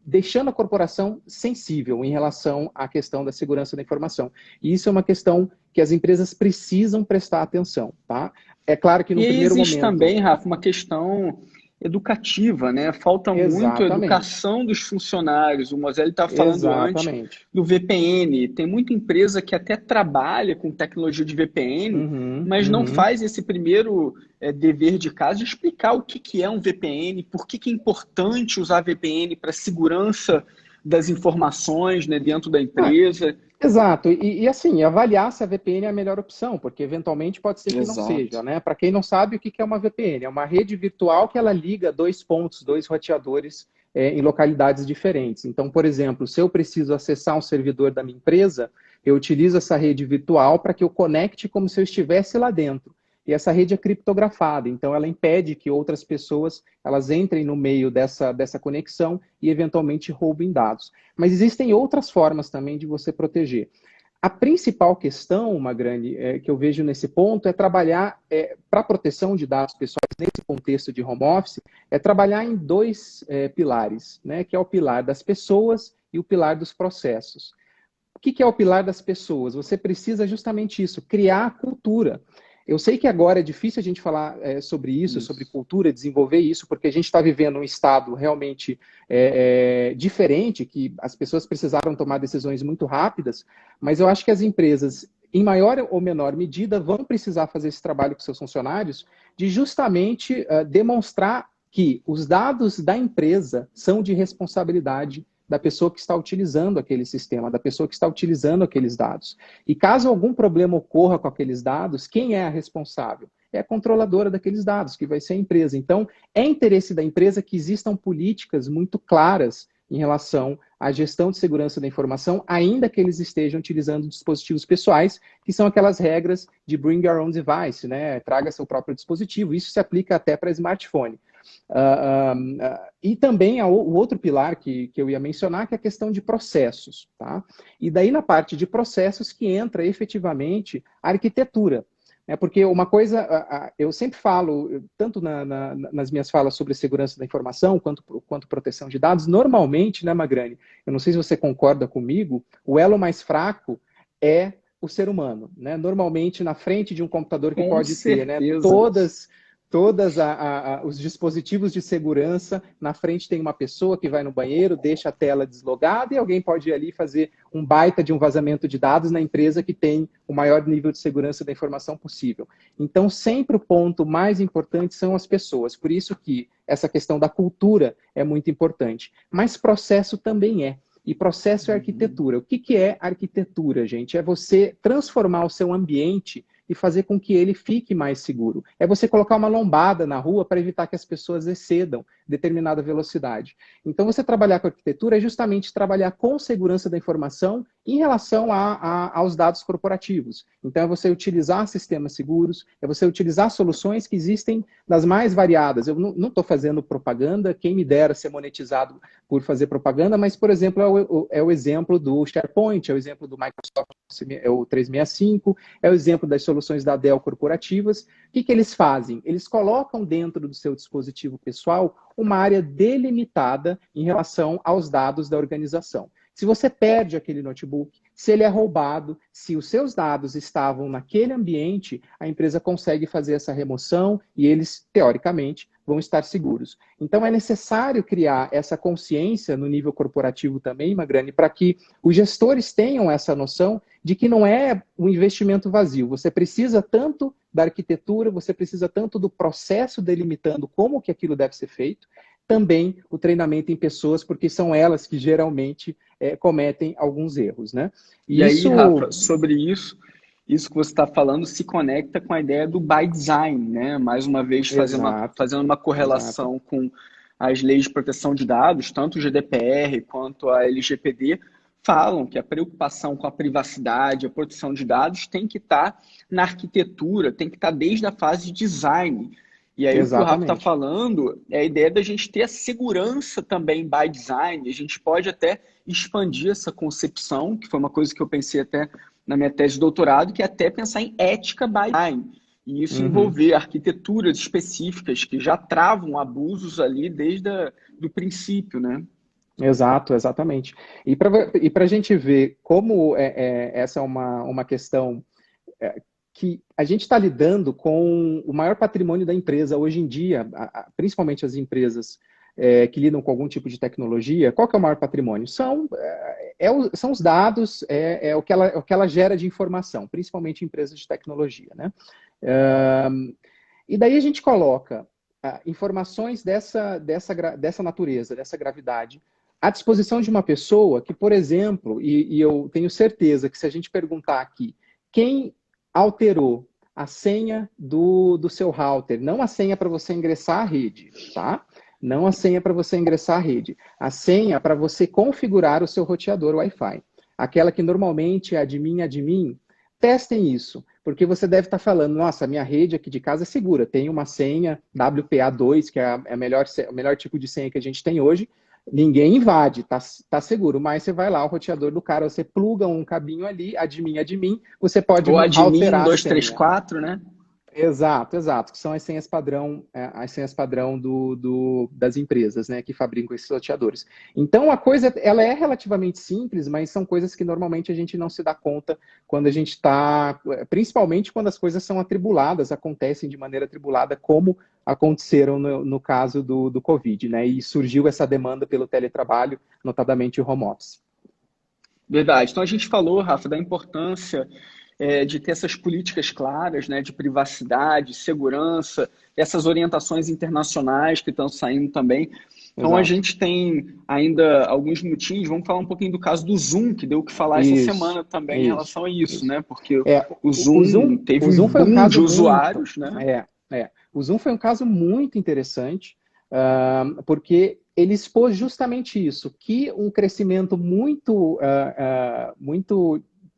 deixando a corporação sensível em relação à questão da segurança da informação. E isso é uma questão que as empresas precisam prestar atenção, tá? É claro que no primeiro momento... existe também, Rafa, uma questão educativa, né? Falta muito a educação dos funcionários. O Moselle estava falando antes do VPN. Tem muita empresa que até trabalha com tecnologia de VPN, mas não faz esse primeiro dever de casa de explicar o que é um VPN, por que é importante usar VPN para segurança das informações, né, dentro da empresa. Exato, e assim, avaliar se a VPN é a melhor opção, porque eventualmente pode ser que não seja, né? Para quem não sabe, o que é uma VPN? É uma rede virtual que ela liga dois pontos, dois roteadores em localidades diferentes. Então, por exemplo, se eu preciso acessar um servidor da minha empresa, eu utilizo essa rede virtual para que eu conecte como se eu estivesse lá dentro. E essa rede é criptografada, então ela impede que outras pessoas elas entrem no meio dessa conexão e eventualmente roubem dados. Mas existem outras formas também de você proteger. A principal questão, Magrani, que eu vejo nesse ponto é trabalhar para a proteção de dados pessoais nesse contexto de home office, é trabalhar em dois pilares, né, que é o pilar das pessoas e o pilar dos processos. O que é o pilar das pessoas? Você precisa justamente isso, criar a cultura. Eu sei que agora é difícil a gente falar sobre isso, sobre cultura, desenvolver isso, porque a gente está vivendo um estado realmente diferente, que as pessoas precisaram tomar decisões muito rápidas, mas eu acho que as empresas, em maior ou menor medida, vão precisar fazer esse trabalho com seus funcionários de justamente demonstrar que os dados da empresa são de responsabilidade da pessoa que está utilizando aquele sistema, da pessoa que está utilizando aqueles dados. E caso algum problema ocorra com aqueles dados, quem é a responsável? É a controladora daqueles dados, que vai ser a empresa. Então, é interesse da empresa que existam políticas muito claras em relação à gestão de segurança da informação, ainda que eles estejam utilizando dispositivos pessoais, que são aquelas regras de bring your own device, né? Traga seu próprio dispositivo. Isso se aplica até para smartphone. E também o outro pilar que eu ia mencionar, que é a questão de processos. Tá? E daí na parte de processos que entra efetivamente a arquitetura. Porque uma coisa, eu sempre falo, tanto nas minhas falas sobre segurança da informação, quanto proteção de dados, normalmente, né, Magrani, eu não sei se você concorda comigo, o elo mais fraco é o ser humano. Né? Normalmente, na frente de um computador que pode ter, né, todos os dispositivos de segurança, na frente tem uma pessoa que vai no banheiro, deixa a tela deslogada e alguém pode ir ali fazer um baita de um vazamento de dados na empresa que tem o maior nível de segurança da informação possível. Então, sempre o ponto mais importante são as pessoas. Por isso que essa questão da cultura é muito importante. Mas processo também é. E processo é arquitetura. O que é arquitetura, gente? É você transformar o seu ambiente e fazer com que ele fique mais seguro. É você colocar uma lombada na rua para evitar que as pessoas excedam determinada velocidade. Então, você trabalhar com arquitetura é justamente trabalhar com segurança da informação em relação aos dados corporativos. Então, é você utilizar sistemas seguros, é você utilizar soluções que existem das mais variadas. Eu não estou fazendo propaganda, quem me dera ser monetizado por fazer propaganda, mas, por exemplo, é o exemplo do SharePoint, é o exemplo do Microsoft o 365, é o exemplo das soluções da Dell corporativas. O que eles fazem? Eles colocam dentro do seu dispositivo pessoal uma área delimitada em relação aos dados da organização. Se você perde aquele notebook, se ele é roubado, se os seus dados estavam naquele ambiente, a empresa consegue fazer essa remoção e eles, teoricamente, vão estar seguros. Então, é necessário criar essa consciência no nível corporativo também, Magrani, para que os gestores tenham essa noção de que não é um investimento vazio. Você precisa tanto da arquitetura, você precisa tanto do processo delimitando como que aquilo deve ser feito, também o treinamento em pessoas, porque são elas que geralmente cometem alguns erros, né? E aí, Rafa, sobre isso que você está falando se conecta com a ideia do by design, né? Mais uma vez, fazendo uma correlação com as leis de proteção de dados, tanto o GDPR quanto a LGPD, falam que a preocupação com a privacidade, a proteção de dados tem que estar na arquitetura, tem que estar desde a fase de design. E aí o que o Rafa está falando é a ideia da gente ter a segurança também by design. A gente pode até expandir essa concepção, que foi uma coisa que eu pensei até na minha tese de doutorado, que é até pensar em ética by design. E isso envolver arquiteturas específicas que já travam abusos ali desde o princípio, né? Exato, exatamente. E para a gente ver como essa é uma questão que a gente está lidando com o maior patrimônio da empresa hoje em dia, principalmente as empresas que lidam com algum tipo de tecnologia. Qual que é o maior patrimônio? São os dados, o que ela gera de informação, principalmente empresas de tecnologia, né? E daí a gente coloca informações dessa natureza, dessa gravidade, à disposição de uma pessoa que, por exemplo, e eu tenho certeza que se a gente perguntar aqui, quem alterou a senha do seu router, não a senha para você ingressar à rede, tá? Não a senha para você ingressar à rede, a senha para você configurar o seu roteador Wi-Fi. Aquela que normalmente é admin, testem isso, porque você deve estar falando, nossa, a minha rede aqui de casa é segura, tem uma senha WPA2, que é o melhor tipo de senha que a gente tem hoje, ninguém invade, tá seguro, mas você vai lá, o roteador do cara, você pluga um cabinho ali, admin, você pode alterar admin 234, né? Exato, que são as senhas padrão, das empresas, né, que fabricam esses roteadores. Então, a coisa, ela é relativamente simples, mas são coisas que normalmente a gente não se dá conta quando a gente está, principalmente quando as coisas são atribuladas, acontecem de maneira atribulada, como aconteceram no caso do Covid, né, e surgiu essa demanda pelo teletrabalho, notadamente o home office. Verdade. Então, a gente falou, Rafa, da importância de ter essas políticas claras, né, de privacidade, segurança, essas orientações internacionais que estão saindo também. Então, a Exato. gente tem ainda alguns minutinhos. Vamos falar um pouquinho do caso do Zoom, que deu o que falar essa Isso, semana também em isso, relação a isso, isso. né? Porque É, o Zoom teve o um Zoom foi um boom de caso muito, usuários, né? o Zoom foi um caso muito interessante, porque ele expôs justamente isso, que um crescimento muito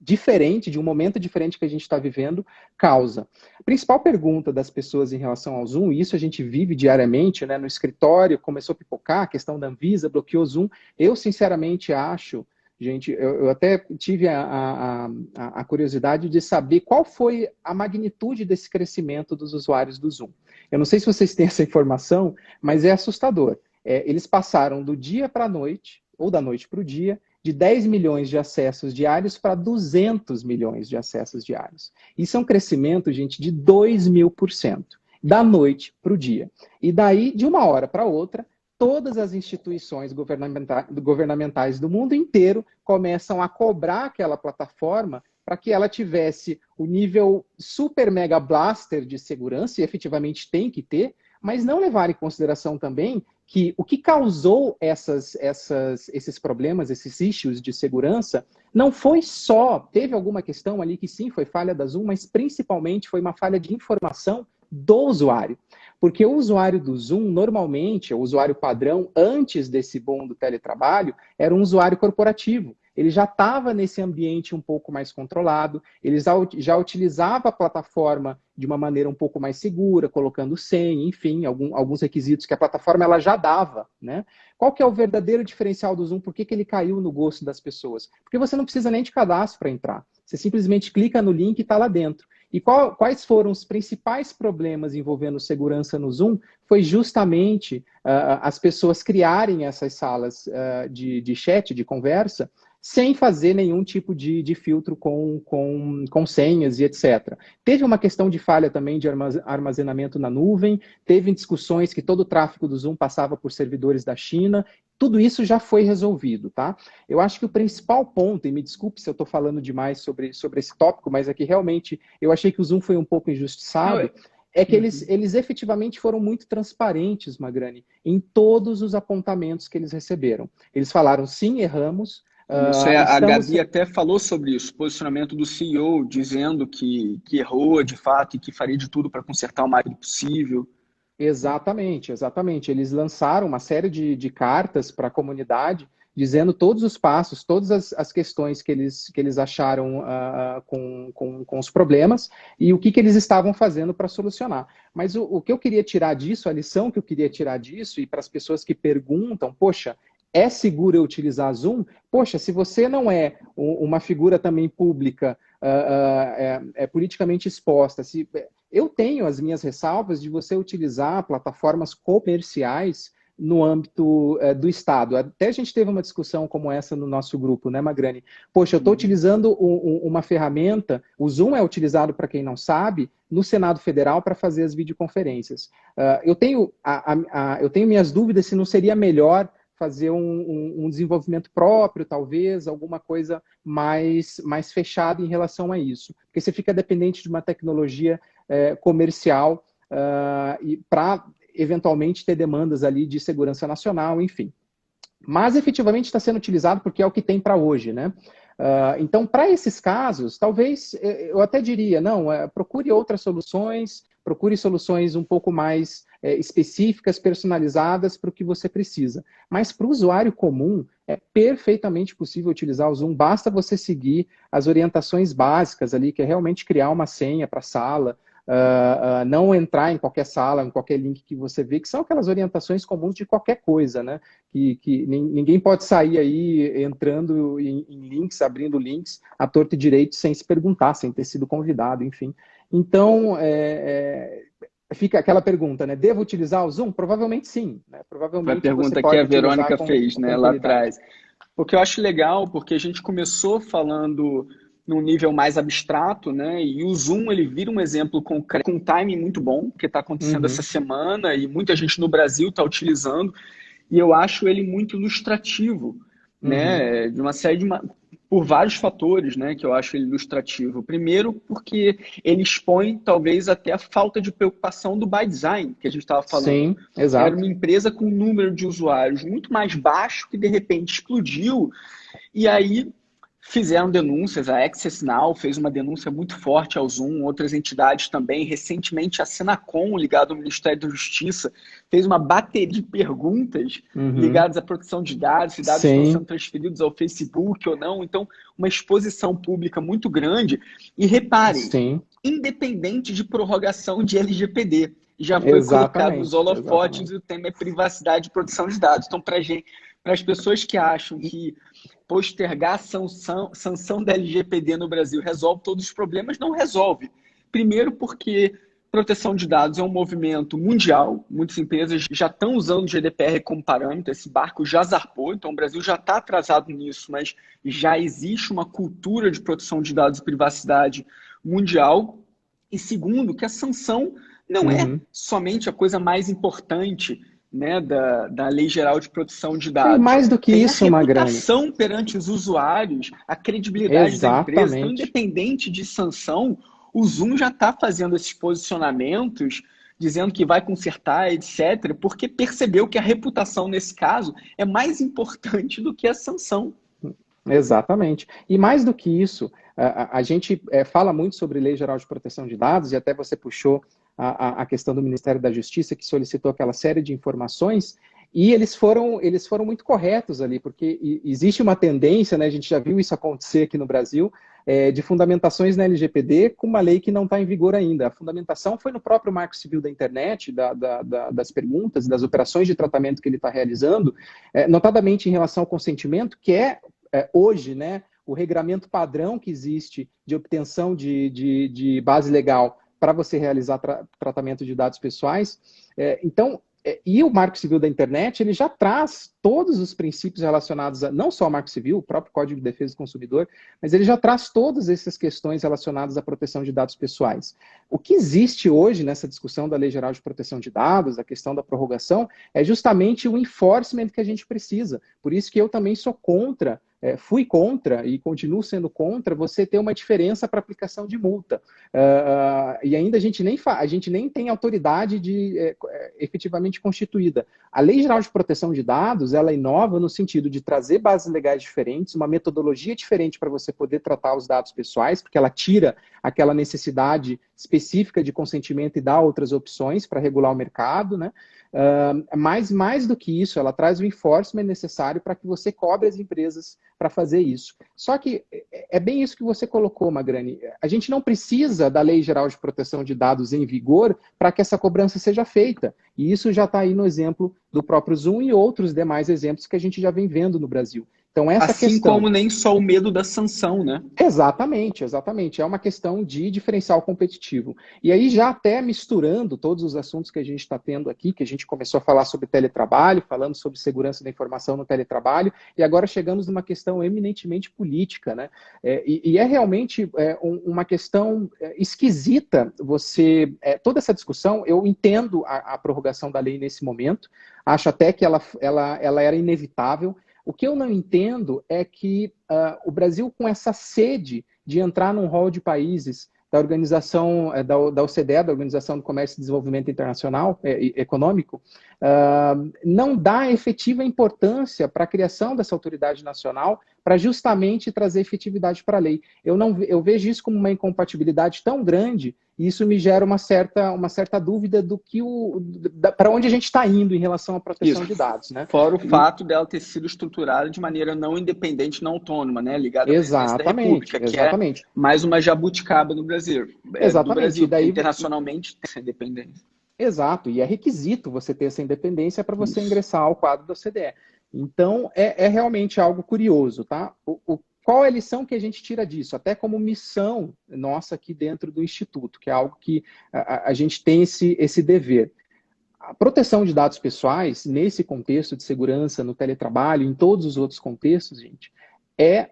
diferente, de um momento diferente que a gente está vivendo, causa. A principal pergunta das pessoas em relação ao Zoom, e isso a gente vive diariamente, né, no escritório, começou a pipocar, a questão da Anvisa, bloqueou o Zoom. Eu, sinceramente, acho, gente, eu até tive a curiosidade de saber qual foi a magnitude desse crescimento dos usuários do Zoom. Eu não sei se vocês têm essa informação, mas é assustador. Eles passaram do dia para a noite, ou da noite para o dia, de 10 milhões de acessos diários para 200 milhões de acessos diários. Isso é um crescimento, gente, de 2.000%, da noite para o dia. E daí, de uma hora para outra, todas as instituições governamentais do mundo inteiro começam a cobrar aquela plataforma para que ela tivesse o nível super mega blaster de segurança, e efetivamente tem que ter, mas não levar em consideração também que o que causou esses problemas, esses issues de segurança, não foi só, teve alguma questão ali que sim, foi falha da Zoom, mas principalmente foi uma falha de informação do usuário. Porque o usuário do Zoom, normalmente, o usuário padrão, antes desse boom do teletrabalho, era um usuário corporativo. Ele já estava nesse ambiente um pouco mais controlado, ele já utilizava a plataforma de uma maneira um pouco mais segura, colocando senha, enfim, alguns requisitos que a plataforma ela já dava, né? Qual que é o verdadeiro diferencial do Zoom? Por que ele caiu no gosto das pessoas? Porque você não precisa nem de cadastro para entrar. Você simplesmente clica no link e está lá dentro. E quais foram os principais problemas envolvendo segurança no Zoom? Foi justamente as pessoas criarem essas salas de chat, de conversa, sem fazer nenhum tipo de filtro com senhas e etc. Teve uma questão de falha também de armazenamento na nuvem, teve discussões que todo o tráfego do Zoom passava por servidores da China. Tudo isso já foi resolvido, tá? Eu acho que o principal ponto, e me desculpe se eu estou falando demais sobre esse tópico, mas é que realmente eu achei que o Zoom foi um pouco injustiçado, é que eles efetivamente foram muito transparentes, Magrani, em todos os apontamentos que eles receberam. Eles falaram, sim, erramos. Isso é, a Gabi até falou sobre isso, posicionamento do CEO, dizendo que errou de fato e que faria de tudo para consertar o mais rápido possível. Exatamente, exatamente. Eles lançaram uma série de cartas para a comunidade, dizendo todos os passos, todas as questões que eles acharam com os problemas e o que eles estavam fazendo para solucionar. Mas o que eu queria tirar disso, a lição que eu queria tirar disso, e para as pessoas que perguntam, poxa, é seguro eu utilizar Zoom? Poxa, se você não é uma figura também pública, politicamente exposta, eu tenho as minhas ressalvas de você utilizar plataformas comerciais no âmbito do Estado. Até a gente teve uma discussão como essa no nosso grupo, né, Magrani? Poxa, eu estou utilizando uma ferramenta, o Zoom é utilizado, para quem não sabe, no Senado Federal para fazer as videoconferências. Eu tenho minhas dúvidas se não seria melhor fazer um desenvolvimento próprio, talvez, alguma coisa mais fechada em relação a isso. Porque você fica dependente de uma tecnologia comercial e para, eventualmente, ter demandas ali de segurança nacional, enfim. Mas, efetivamente, está sendo utilizado porque é o que tem para hoje, né? Então, para esses casos, talvez, eu até diria, não, procure outras soluções, procure soluções um pouco mais específicas, personalizadas para o que você precisa. Mas para o usuário comum, é perfeitamente possível utilizar o Zoom, basta você seguir as orientações básicas ali, que é realmente criar uma senha para a sala, não entrar em qualquer sala, em qualquer link que você vê, que são aquelas orientações comuns de qualquer coisa, né? Que ninguém pode sair aí entrando em links, abrindo links à torta e direito sem se perguntar, sem ter sido convidado, enfim. Então, fica aquela pergunta, né? Devo utilizar o Zoom? Provavelmente sim, né? Provavelmente Foi a pergunta você que a pode Verônica utilizar fez, com né, lá tranquilidade. atrás. Porque eu acho legal, porque a gente começou falando num nível mais abstrato, né? E o Zoom, ele vira um exemplo concreto, com um timing muito bom, que está acontecendo essa semana e muita gente no Brasil está utilizando. E eu acho ele muito ilustrativo, né? De uma série de por vários fatores, né, que eu acho ele ilustrativo. Primeiro, porque ele expõe, talvez, até a falta de preocupação do by design, que a gente estava falando. Sim, Era exato. uma empresa com um número de usuários muito mais baixo, que de repente explodiu, e aí fizeram denúncias. A Access Now fez uma denúncia muito forte ao Zoom, outras entidades também. Recentemente, a Senacom, ligada ao Ministério da Justiça, fez uma bateria de perguntas ligadas à proteção de dados, se dados estão sendo transferidos ao Facebook ou não. Então, uma exposição pública muito grande. E reparem, Sim. independente de prorrogação de LGPD, já foi colocado nos holofotes e o tema é privacidade e proteção de dados. Então, para as pessoas que acham que postergar a sanção da LGPD no Brasil resolve todos os problemas, não resolve. Primeiro porque proteção de dados é um movimento mundial, muitas empresas já estão usando o GDPR como parâmetro, esse barco já zarpou, então o Brasil já está atrasado nisso, mas já existe uma cultura de proteção de dados e privacidade mundial. E segundo, que a sanção não é somente a coisa mais importante, né, da Lei Geral de Proteção de Dados. E mais do que tem isso, Magrani. A reputação perante os usuários, a credibilidade da empresa. Então, independente de sanção, o Zoom já está fazendo esses posicionamentos, dizendo que vai consertar, etc., porque percebeu que a reputação, nesse caso, é mais importante do que a sanção. Exatamente. E mais do que isso, a gente fala muito sobre Lei Geral de Proteção de Dados, e até você puxou a questão do Ministério da Justiça, que solicitou aquela série de informações, e eles foram muito corretos ali, porque existe uma tendência, né, a gente já viu isso acontecer aqui no Brasil, de fundamentações na LGPD com uma lei que não está em vigor ainda. A fundamentação foi no próprio Marco Civil da Internet, das perguntas, das operações de tratamento que ele está realizando, notadamente em relação ao consentimento, que hoje, né, o regramento padrão que existe de obtenção de base legal para você realizar tratamento de dados pessoais. Então, e o Marco Civil da Internet, ele já traz todos os princípios relacionados não só ao Marco Civil, o próprio Código de Defesa do Consumidor, mas ele já traz todas essas questões relacionadas à proteção de dados pessoais. O que existe hoje nessa discussão da Lei Geral de Proteção de Dados, a questão da prorrogação, é justamente o enforcement que a gente precisa. Por isso que eu também sou contra, fui contra e continuo sendo contra você ter uma diferença para aplicação de multa. E ainda a gente nem tem autoridade efetivamente constituída. A Lei Geral de Proteção de Dados, ela inova no sentido de trazer bases legais diferentes, uma metodologia diferente para você poder tratar os dados pessoais, porque ela tira aquela necessidade específica de consentimento e dá outras opções para regular o mercado, né? Mas mais do que isso, ela traz o enforcement necessário para que você cobre as empresas para fazer isso. Só que é bem isso que você colocou, Magrani. A gente não precisa da Lei Geral de Proteção de Dados em vigor para que essa cobrança seja feita. E isso já está aí no exemplo do próprio Zoom e outros demais exemplos que a gente já vem vendo no Brasil. Então, assim como nem só o medo da sanção, né? Exatamente, exatamente. É uma questão de diferencial competitivo. E aí, já até misturando todos os assuntos que a gente está tendo aqui, que a gente começou a falar sobre teletrabalho, falando sobre segurança da informação no teletrabalho, e agora chegamos numa questão eminentemente política, né? E é realmente uma questão esquisita toda essa discussão. Eu entendo a prorrogação da lei nesse momento, acho até que ela era inevitável. O que eu não entendo é que o Brasil, com essa sede de entrar num rol de países da organização, da OCDE, da Organização do Comércio e Desenvolvimento Internacional Econômico, não dá efetiva importância para a criação dessa autoridade nacional para justamente trazer efetividade para a lei. Eu vejo isso como uma incompatibilidade tão grande, e isso me gera uma certa dúvida do que para onde a gente está indo em relação à proteção de dados, né? Fora o fato dela ter sido estruturada de maneira não independente, não autônoma, né? Ligada à presidência da República, que é mais uma jabuticaba no Brasil. Exatamente. Do Brasil, daí, internacionalmente tem essa independência. Exato, e é requisito você ter essa independência para você ingressar ao quadro da OCDE. Então, é realmente algo curioso, tá? Qual é a lição que a gente tira disso? Até como missão nossa aqui dentro do Instituto, que é algo que a gente tem esse dever. A proteção de dados pessoais, nesse contexto de segurança, no teletrabalho, em todos os outros contextos, gente, é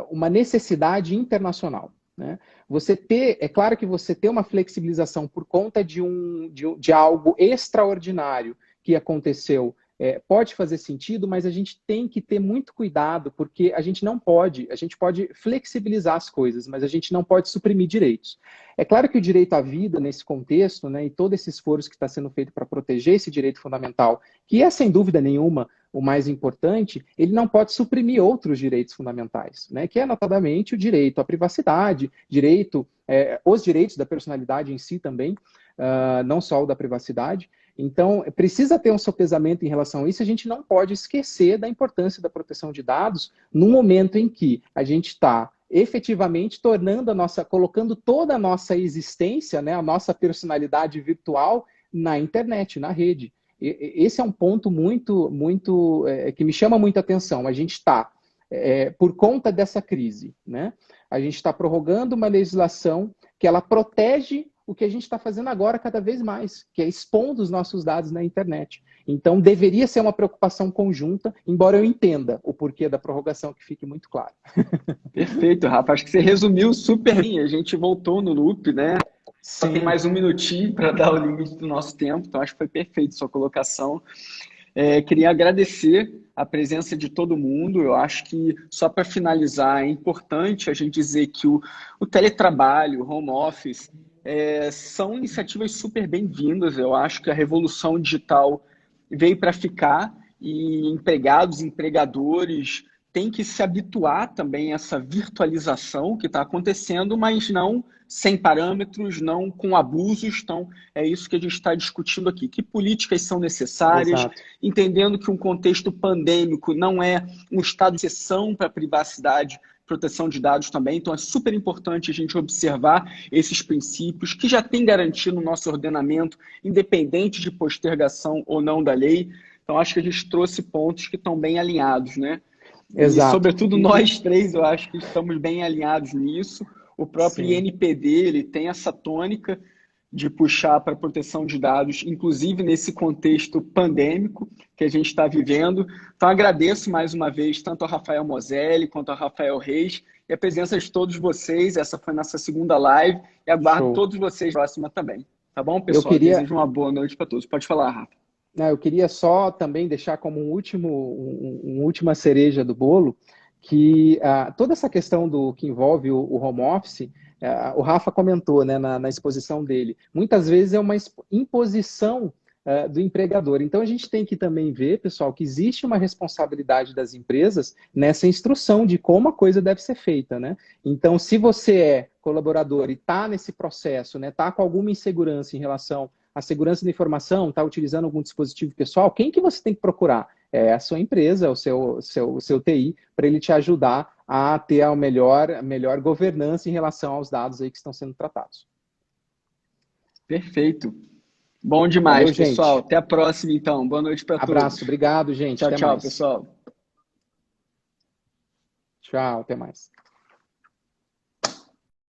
uma necessidade internacional, né? É claro que você ter uma flexibilização por conta de algo extraordinário que aconteceu pode fazer sentido, mas a gente tem que ter muito cuidado, porque a gente pode flexibilizar as coisas, mas a gente não pode suprimir direitos. É claro que o direito à vida, nesse contexto, né, e todo esse esforço que está sendo feito para proteger esse direito fundamental, que é, sem dúvida nenhuma, o mais importante, ele não pode suprimir outros direitos fundamentais, né, que é, notadamente, o direito à privacidade, os direitos da personalidade em si também, não só o da privacidade. Então, precisa ter um sopesamento em relação a isso. A gente não pode esquecer da importância da proteção de dados no momento em que a gente está efetivamente colocando toda a nossa existência, né, a nossa personalidade virtual na internet, na rede. Esse é um ponto que me chama muita atenção. A gente está, por conta dessa crise, né, a gente está prorrogando uma legislação que ela protege o que a gente está fazendo agora cada vez mais, que é expondo os nossos dados na internet. Então, deveria ser uma preocupação conjunta, embora eu entenda o porquê da prorrogação, que fique muito claro. Perfeito, Rafa. Acho que você resumiu super bem. A gente voltou no loop, né? Só Sim. tem mais um minutinho para dar o limite do nosso tempo, então acho que foi perfeito sua colocação. Queria agradecer a presença de todo mundo. Eu acho que, só para finalizar, é importante a gente dizer que o teletrabalho, o home office, são iniciativas super bem-vindas. Eu acho que a revolução digital veio para ficar e empregados, empregadores têm que se habituar também a essa virtualização que está acontecendo, mas não sem parâmetros, não com abusos. Então, é isso que a gente está discutindo aqui. Que políticas são necessárias, Exato. entendendo que um contexto pandêmico não é um estado de exceção para a privacidade, proteção de dados também. Então, é super importante a gente observar esses princípios que já tem garantido no nosso ordenamento, independente de postergação ou não da lei. Então, acho que a gente trouxe pontos que estão bem alinhados, né? Exato. E, sobretudo, nós três, eu acho que estamos bem alinhados nisso. O próprio Sim. INPD, ele tem essa tônica de puxar para a proteção de dados, inclusive nesse contexto pandêmico que a gente está vivendo. Então, agradeço mais uma vez tanto a Rafael Moselli quanto a Rafael Reis e a presença de todos vocês. Essa foi nossa segunda live e aguardo todos vocês na próxima também. Tá bom, pessoal? Desejo uma boa noite para todos. Pode falar, Rafa. Eu queria só também deixar como última cereja do bolo que toda essa questão que envolve o home office, o Rafa comentou, né, na exposição dele, muitas vezes é uma imposição do empregador. Então, a gente tem que também ver, pessoal, que existe uma responsabilidade das empresas nessa instrução de como a coisa deve ser feita, né? Então, se você é colaborador e está nesse processo, né, está com alguma insegurança em relação à segurança da informação, está utilizando algum dispositivo pessoal, quem que você tem que procurar? É a sua empresa, o seu TI, para ele te ajudar a ter a melhor governança em relação aos dados aí que estão sendo tratados. Perfeito. Bom demais, valeu, pessoal. Gente. Até a próxima, então. Boa noite para todos. Abraço, obrigado, gente. Tchau, até tchau, mais. pessoal. Tchau, até mais.